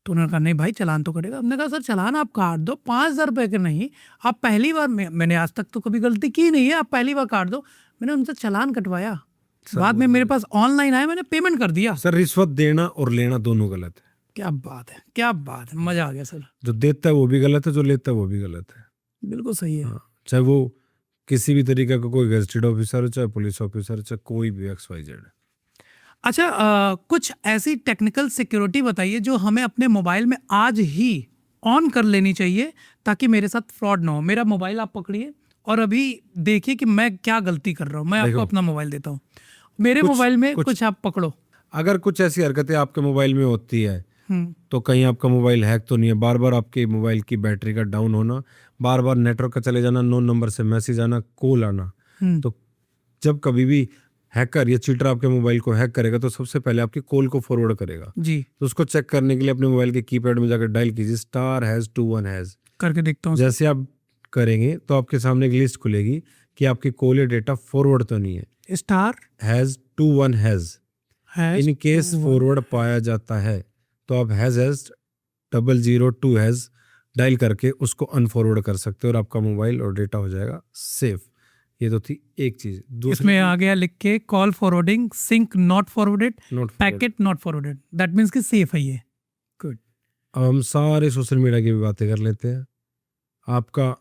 तो उन्होंने कहा नहीं भाई चालान तो कटेगा। हमने कहा सर चालान आप काट दो, 5000 रुपये के नहीं। आप पहली बार, मैंने आज तक तो कभी गलती की नहीं है, आप पहली बार काट दो। मैंने उनसे चालान कटवाया, बाद में मेरे पास ऑनलाइन आया, मैंने पेमेंट कर दिया। सर रिश्वत देना और लेना दोनों गलत है। क्या बात है, क्या बात है, मजा आ गया सर। जो देता है वो भी गलत है, जो लेता है वो भी गलत है। बिल्कुल सही है। हाँ, चाहे वो किसी भी तरीके का कोई गजेटेड ऑफिसर हो, चाहे पुलिस ऑफिसर हो, चाहे कोई भी XYZ। अच्छा, कुछ ऐसी टेक्निकल सिक्योरिटी बताइए जो हमें अपने मोबाइल में आज ही ऑन कर लेनी चाहिए ताकि मेरे साथ फ्रॉड ना हो। मेरा मोबाइल आप पकड़िए और अभी देखिए कि मैं क्या गलती कर रहा हूँ। मैं आपको देखो। अपना मोबाइल देता हूँ, मेरे कुछ- मोबाइल में कुछ- कुछ आप पकड़ो। अगर कुछ ऐसी हरकतें आपके मोबाइल में होती है हम्म, तो कहीं आपका मोबाइल हैक तो नहीं है, बार बार आपके मोबाइल की बैटरी का डाउन होना, बार बार नेटवर्क का चले जाना, नो नंबर से मैसेज आना, कॉल आना। हम्म, तो जब कभी भी हैकर या चीटर आपके मोबाइल को हैक करेगा तो सबसे पहले आपकी कॉल को फॉरवर्ड करेगा। जी तो उसको चेक करने के लिए अपने मोबाइल के कीपैड में जाकर डायल कीजिए *#21#। करके देखता हूँ। जैसे आप करेंगे तो आपके सामने एक लिस्ट खुलेगी कि आपकी कॉल या डेटा फॉरवर्ड तो नहीं है। Star #21#। Hash in case forward पाया जाता है तो आप #002# डायल करके उसको अनफॉरवर्ड कर सकते हो और आपका मोबाइल और डेटा हो जाएगा सेफ। ये तो थी एक चीज। दूसरी इसमें आ गया लिख के call forwarding sync not forwarded, note packet not forwarded, that means कि सेफ है ये। गुड। अब हम सारे सोशल मीडिया की भी बातें कर लेते हैं। आपका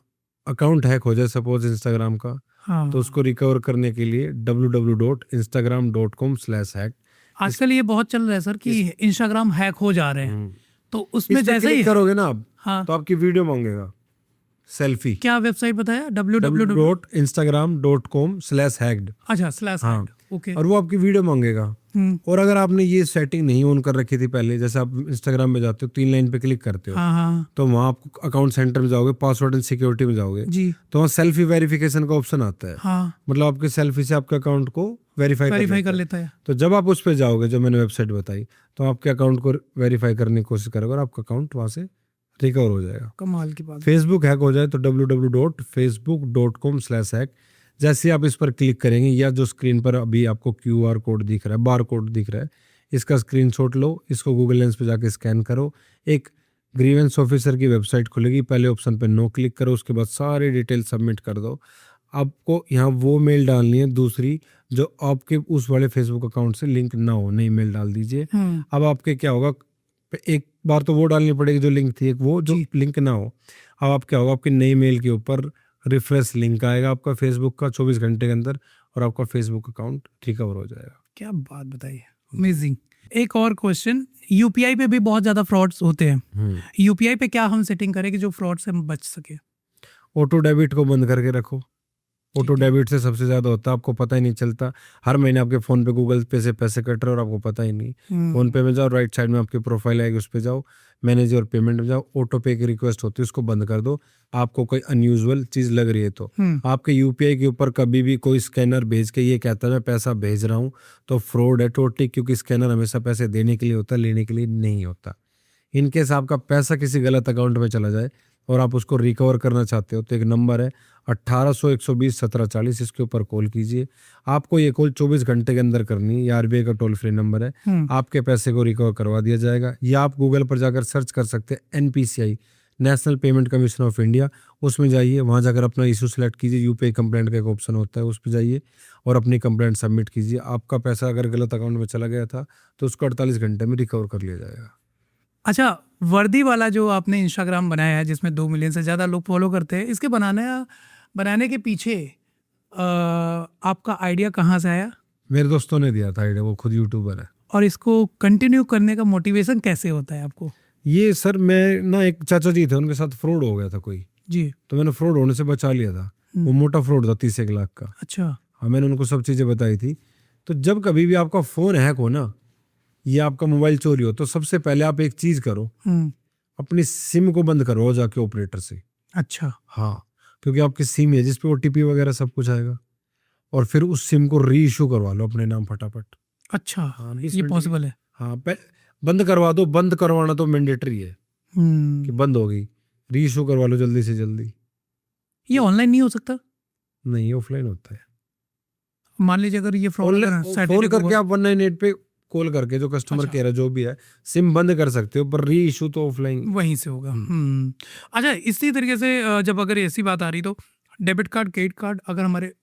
अकाउंट हैक हो जाए सपोज इंस्टाग्राम का, हाँ, तो उसको रिकवर करने के लिए www.instagram.com/hack। आजकल ये बहुत चल रहा है सर कि इंस्टाग्राम हैक हो जा रहे हैं, तो उसमें इस पे जैसे ही क्लिक करोगे ना आप हाँ, तो आपकी वीडियो मांगेगा सेल्फी। क्या वेबसाइट बताया? www। www.instagram.com/hacked। अच्छा स्लैश हाँ। ओके। और वो आपकी वीडियो मांगेगा। और अगर आपने ये सेटिंग नहीं ऑन कर रखी थी पहले, जैसे आप इंस्टाग्राम में जाते हो 3 लाइन पे क्लिक करते हो, हाँ हाँ तो वहाँ आप अकाउंट सेंटर में जाओगे, पासवर्ड एंड सिक्योरिटी में जाओगे, जी तो वहाँ सेल्फी वेरिफिकेशन का ऑप्शन आता है। हाँ, मतलब आपके सेल्फी से आपके अकाउंट को वेरीफाई कर लेता है। तो जब आप उस पर जाओगे, जो मैंने वेबसाइट बताई, तो आपके अकाउंट को वेरीफाई करने की कोशिश करोगे और आपका अकाउंट वहाँ से रिकवर हो जाएगा। कमाल की बात। फेसबुक हैक हो जाए तो www.facebook.com/hack। जैसे आप इस पर क्लिक करेंगे या जो स्क्रीन पर अभी आपको QR कोड दिख रहा है, बार कोड दिख रहा है, इसका स्क्रीनशॉट लो, इसको गूगल लेंस पे जाके स्कैन करो, एक ग्रीवेंस ऑफिसर की वेबसाइट खुलेगी, पहले ऑप्शन पे नो क्लिक करो, उसके बाद सारी डिटेल सबमिट कर दो। आपको यहाँ वो मेल डालनी है दूसरी जो आपके उस वाले फेसबुक अकाउंट से लिंक ना हो, नई मेल डाल दीजिए। अब आपके क्या होगा, एक बार तो वो डालनी पड़ेगी जो लिंक थी, एक वो जो लिंक ना हो। अब आप क्या होगा, आपकी नई मेल के ऊपर रिफ्रेश लिंक आएगा आपका फेसबुक का 24 घंटे के अंदर और आपका फेसबुक अकाउंट रिकवर हो जाएगा। क्या बात बताइए, अमेजिंग। एक और क्वेश्चन, यूपीआई पे भी बहुत ज्यादा फ्रॉड्स होते हैं, यूपीआई पे क्या हम सेटिंग करें कि जो फ्रॉड से हम बच सके? ऑटो डेबिट को बंद करके रखो। ऑटो डेबिट से सबसे ज्यादा होता है, आपको पता ही नहीं चलता। हर महीने आपके फोन पे गूगल पे से पैसे कट रहे और आपको पता ही नहीं। फोन पे में जाओ, राइट साइड में आपकी प्रोफाइल आएगी, उस पे जाओ, मैनेज और पेमेंट में जाओ, ऑटो पे की रिक्वेस्ट होती है, उसको बंद कर दो। आपको कोई अनयूजुअल चीज लग रही है तो आपके यूपीआई के ऊपर कभी भी कोई स्कैनर भेज के ये कहता है मैं पैसा भेज रहा हूँ, तो फ्रॉड है टोटली, क्योंकि स्कैनर हमेशा पैसे देने के लिए होता है, लेने के लिए नहीं होता। इनकेस आपका पैसा किसी गलत अकाउंट में चला जाए और आप उसको रिकवर करना चाहते हो तो एक नंबर है 1800-120-1740, इसके ऊपर कॉल कीजिए। आपको ये कॉल 24 घंटे के अंदर करनी है। ये आरबीआई का टोल फ्री नंबर है, आपके पैसे को रिकवर करवा दिया जाएगा। या आप गूगल पर जाकर सर्च कर सकते हैं NPCI, national payment commission of India, उसमें जाइए, वहाँ जाकर अपना इशू सेलेक्ट कीजिए, यूपीआई कंप्लेंट का एक ऑप्शन होता है, उस पर जाइए और अपनी कंप्लेंट सबमिट कीजिए। आपका पैसा अगर गलत अकाउंट में चला गया था तो उसको 48 घंटे में रिकवर कर लिया जाएगा। अच्छा, वर्दी वाला जो आपने इंस्टाग्राम बनाया है जिसमें 2 मिलियन से ज़्यादा लोग फॉलो करते हैं, इसके बनाने के पीछे आपका आइडिया कहाँ से आया? मेरे दोस्तों ने दिया था आइडिया, वो खुद यूट्यूबर है। और इसको कंटिन्यू करने का मोटिवेशन कैसे होता है आपको? ये सर, मैं ना, एक चाचा जी थे, उनके साथ फ्रॉड हो गया था कोई, जी, तो मैंने फ्रॉड होने से बचा लिया था। वो मोटा फ्रॉड था 30 लाख का। अच्छा, हाँ, मैंने उनको सब चीज़ें बताई थी। तो जब कभी भी आपका फ़ोन हैक हो ना, या आपका मोबाइल चोरी हो, तो सबसे पहले आप एक चीज़ करो, अपनी सिम को बंद करो जाके ऑपरेटर से। अच्छा, हाँ, क्योंकि आपकी सिम है जिसपे OTP वगैरह सब कुछ आएगा, और फिर उस सिम को री इशू करवा लो अपने नाम फटाफट। अच्छा, हाँ, ये पॉसिबल है? हाँ, बंद करवा दो। बंद करवाना तो मैंडेटरी है कि बंद होगी, री इशू करवा लो जल्दी से जल्दी। ये ऑनलाइन नहीं हो सकता? नहीं, ऑफलाइन होता है। मान लीजिए अगर ये फ्रॉड फोन करके आप 198 पे कॉल करके जो कस्टमर केयर है जो भी है, सिम बंद कर सकते हो, पर री इशू तो ऑफलाइन वहीं से होगा। अच्छा, इसी तरीके से जब अगर ऐसी बात आ रही तो डेबिट कार्ड, क्रेडिट कार्ड अगर हमारे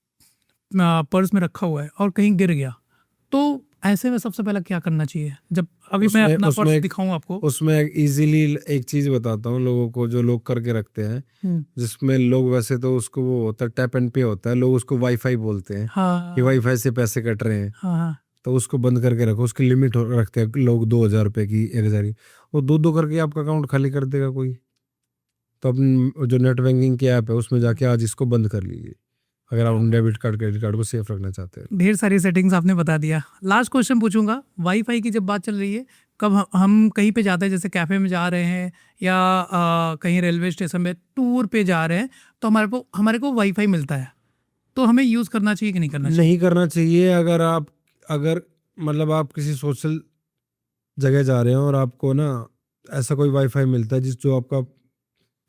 पर्स में रखा हुआ है और कहीं गिर गया, तो ऐसे में सबसे पहले क्या करना चाहिए? जब अभी मैं अपना पर्स दिखाऊं आपको, उसमें इजीली एक चीज बताता हूँ लोगों को, जो लोग करके रखते हैं, जिसमें लोग वैसे तो उसको वो होता है टैप एंड पे होता है, लोग उसको वाईफाई बोलते हैं। कि वाईफाई से पैसे कट रहे हैं। तो उसको बंद करके रखो, उसकी लिमिट रखते हैं लोग 2000 रुपए की, 1000 की, वो दो करके आपका अकाउंट खाली कर देगा कोई। तो अपन जो नेट बैंकिंग की ऐप है उसमें जाके आज इसको बंद कर लीजिए, अगर आप डेबिट कार्ड क्रेडिट कार्ड को सेफ रखना चाहते हैं। ढेर सारी सेटिंग्स आपने बता दिया। लास्ट क्वेश्चन पूछूंगा, वाईफाई की जब बात चल रही है, कब हम कहीं पे जाते हैं, जैसे कैफ़े में जा रहे हैं या कहीं रेलवे स्टेशन पे टूर पे जा रहे हैं, तो हमारे को वाईफाई मिलता है, तो हमें यूज़ करना चाहिए कि नहीं करना चाहिए? नहीं करना चाहिए। अगर मतलब आप किसी सोशल जगह जा रहे हैं और आपको ना ऐसा कोई वाईफाई मिलता है जो आपका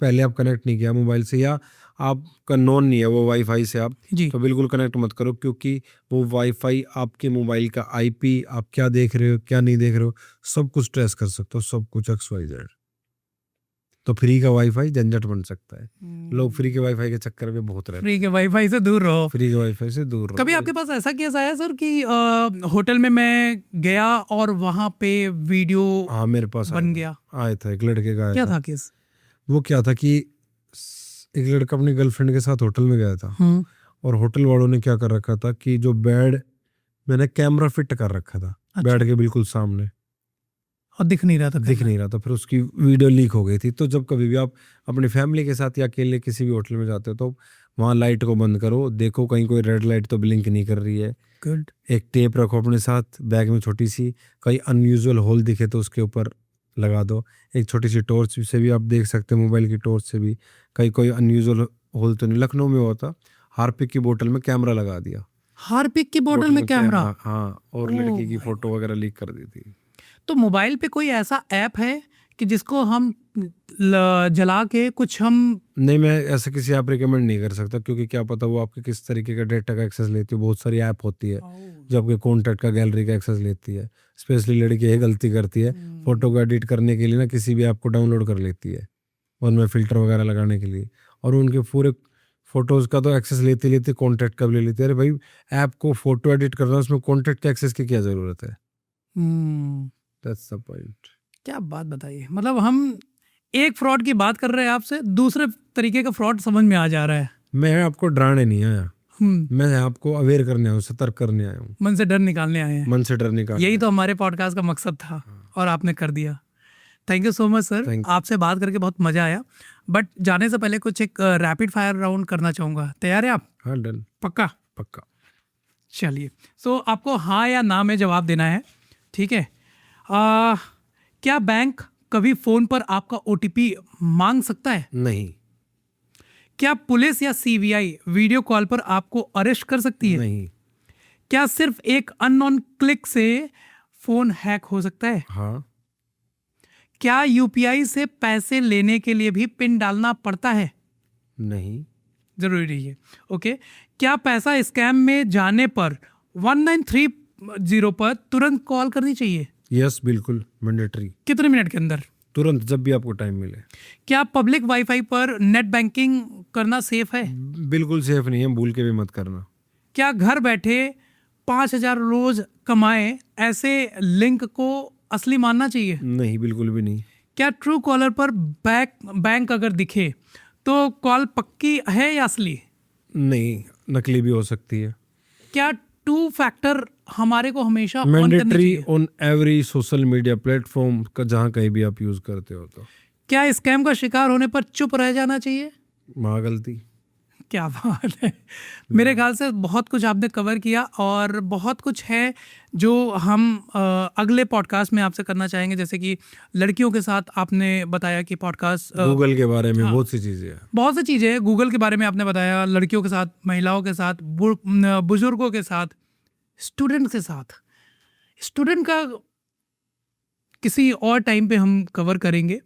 पहले आप कनेक्ट नहीं किया मोबाइल से, या आपका नॉन नहीं है वो वाईफाई से आप, जी। तो बिल्कुल कनेक्ट मत करो, क्योंकि वो वाईफाई आपके मोबाइल का आईपी, आप क्या देख रहे हो क्या नहीं देख रहे हो, सब कुछ ट्रेस कर सकते हो, सब कुछ XYZ। तो फ्री का वाईफाई झंझट बन सकता है। लोग फ्री के वाईफाई के चक्कर में बहुत रहते हैं। फ्री के वाईफाई से दूर रहो। फ्री के वाईफाई से दूर रहो। कभी आपके पास ऐसा केस आया सर कि होटल में मैं गया और वहां पे वीडियो हाँ, मेरे पास बन गया? आया था एक लड़के का। क्या था केस? वो क्या था कि एक लड़का अपनी गर्लफ्रेंड के साथ होटल में गया था, और होटल वालों ने क्या कर रखा था कि जो बेड मैंने कैमरा फिट कर रखा था। अच्छा। बेड के बिल्कुल सामने, और दिख नहीं रहा था। फिर उसकी वीडियो लीक हो गई थी। तो जब कभी भी आप अपनी फैमिली के साथ या अकेले किसी भी होटल में जाते हो तो वहाँ लाइट को बंद करो, देखो कहीं कोई रेड लाइट तो ब्लिंक नहीं कर रही है। गुड। एक टेप रखो अपने साथ बैग में छोटी सी, कहीं अनयूजुअल होल दिखे तो उसके ऊपर लगा दो। एक छोटी सी टॉर्च से भी आप देख सकते हैं, मोबाइल की टॉर्च से भी कहीं कोई अनयूजुअल होल तो नहीं। लखनऊ में होता, हार्पिक की बोतल में कैमरा लगा दिया। हार्पिक की बोतल में कैमरा? हाँ, और लड़की की फोटो वगैरह लीक कर दी थी। तो मोबाइल पे कोई ऐसा ऐप है कि जिसको हम जला के कुछ हम? नहीं, मैं ऐसा किसी ऐप रिकमेंड नहीं कर सकता, क्योंकि क्या पता वो आपके किस तरीके का डेटा का एक्सेस लेती है। बहुत सारी ऐप होती है जो आपके कॉन्टैक्ट का, गैलरी का एक्सेस लेती है। स्पेशली लड़की ये गलती करती है, फोटो को एडिट करने के लिए ना किसी भी ऐप को डाउनलोड कर लेती है उनमें फिल्टर वगैरह लगाने के लिए, और उनके पूरे फोटोज का तो एक्सेस लेती कॉन्टैक्ट का भी ले लेती है। अरे भाई, ऐप को फोटो एडिट करना, उसमें कॉन्टैक्ट के एक्सेस की क्या जरूरत है? That's the point. क्या बात बताइए, मतलब हम एक फ्रॉड की बात कर रहे हैं आपसे, दूसरे तरीके का फ्रॉड समझ में आ जा रहा है। मैं आपको डराने नहीं आया, मैं आपको अवेयर करने आया हूँ, सतर्क करने आया हूँ। मन से डर निकालने आए हैं। मन से डर निकालने, यही तो हमारे पॉडकास्ट का मकसद था, और आपने कर दिया। Thank you so much sir, आपसे बात करके बहुत मजा आया। बट जाने से पहले कुछ एक रैपिड फायर राउंड करना चाहूंगा, तैयार है आप? हाँ, डन। पक्का? पक्का। चलिए, सो आपको हाँ या ना में जवाब देना है, ठीक है? क्या बैंक कभी फोन पर आपका OTP मांग सकता है? नहीं। क्या पुलिस या CBI वीडियो कॉल पर आपको अरेस्ट कर सकती है? नहीं। क्या सिर्फ एक अननोन क्लिक से फोन हैक हो सकता है? हाँ। क्या UPI से पैसे लेने के लिए भी पिन डालना पड़ता है? नहीं। जरूरी नहीं है। ओके। क्या पैसा स्कैम में जाने पर 1930 पर तुरंत कॉल करनी चाहिए? यस, बिल्कुल मैंडेटरी। कितने मिनट के अंदर? तुरंत, जब भी आपको टाइम मिले। क्या पब्लिक वाईफाई पर नेट बैंकिंग करना सेफ है? बिल्कुल सेफ नहीं है, भूल के भी मत करना। क्या घर बैठे 5,000 रोज कमाए ऐसे लिंक को असली मानना चाहिए? नहीं, बिल्कुल भी नहीं। क्या ट्रू कॉलर पर बैंक अगर दिखे तो कॉल पक्की है या असली? नहीं, नकली भी हो सकती है। क्या 2 फैक्टर हमारे को हमेशा ऑन करनी मैंडेटरी चाहिए? On every social media platform का, जहाँ कहीं भी आप यूज करते हो। तो क्या स्कैम का शिकार होने पर चुप रह जाना चाहिए? महागलती। क्या बात है, मेरे ख्याल से बहुत कुछ आपने कवर किया, और बहुत कुछ है जो हम अगले पॉडकास्ट में आपसे करना चाहेंगे। जैसे कि लड़कियों के साथ आपने बताया कि पॉडकास्ट, गूगल के बारे में बहुत सी चीज़ें हैं। बहुत सी चीज़ें हैं, गूगल के बारे में आपने बताया, लड़कियों के साथ, महिलाओं के साथ, बुजुर्गों के साथ, स्टूडेंट के साथ। स्टूडेंट का किसी और टाइम पे हम कवर करेंगे,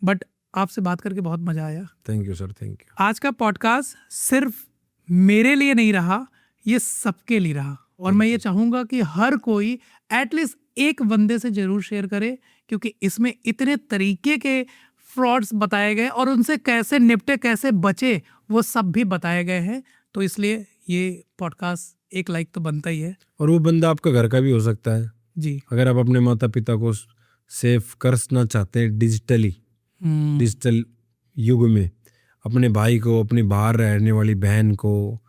बट आपसे बात करके बहुत मज़ा आया। Thank you sir, thank you. आज का पॉडकास्ट सिर्फ मेरे लिए नहीं रहा, ये सबके लिए रहा, और मैं ये चाहूँगा कि हर कोई एटलीस्ट एक बंदे से ज़रूर शेयर करे, क्योंकि इसमें इतने तरीके के फ्रॉड्स बताए गए और उनसे कैसे निपटे, कैसे बचे, वो सब भी बताए गए हैं। तो इसलिए ये पॉडकास्ट एक लाइक तो बनता ही है। और वो बंदा आपका घर का भी हो सकता है जी। अगर आप अपने माता पिता को सेफ करना चाहते हैं डिजिटल युग में, अपने भाई को, अपनी बाहर रहने वाली बहन को,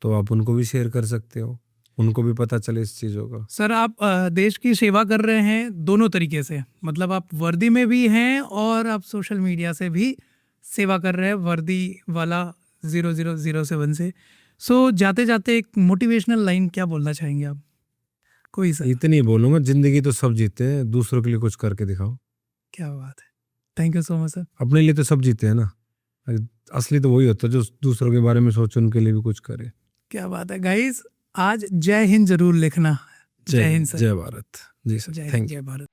तो आप उनको भी शेयर कर सकते हो, उनको भी पता चले इस चीज़ों का। सर, आप देश की सेवा कर रहे हैं दोनों तरीके से, मतलब आप वर्दी में भी हैं और आप सोशल मीडिया से भी सेवा कर रहे हैं वर्दी वाला 0007 से। सो जाते जाते एक मोटिवेशनल लाइन क्या बोलना चाहेंगे आप? कोई सा। इतनी बोलूंगा, जिंदगी तो सब जीते हैं, दूसरों के लिए कुछ करके दिखाओ। क्या बात है, thank you so much sir. अपने लिए तो सब जीते हैं ना, असली तो वही होता है जो दूसरों के बारे में सोचे, उनके लिए भी कुछ करे। क्या बात है गाइस, आज जय हिंद जरूर लिखना। जय हिंद सर। जय भारत। जी सर, जय हिंद, थैंक यू। जय भारत।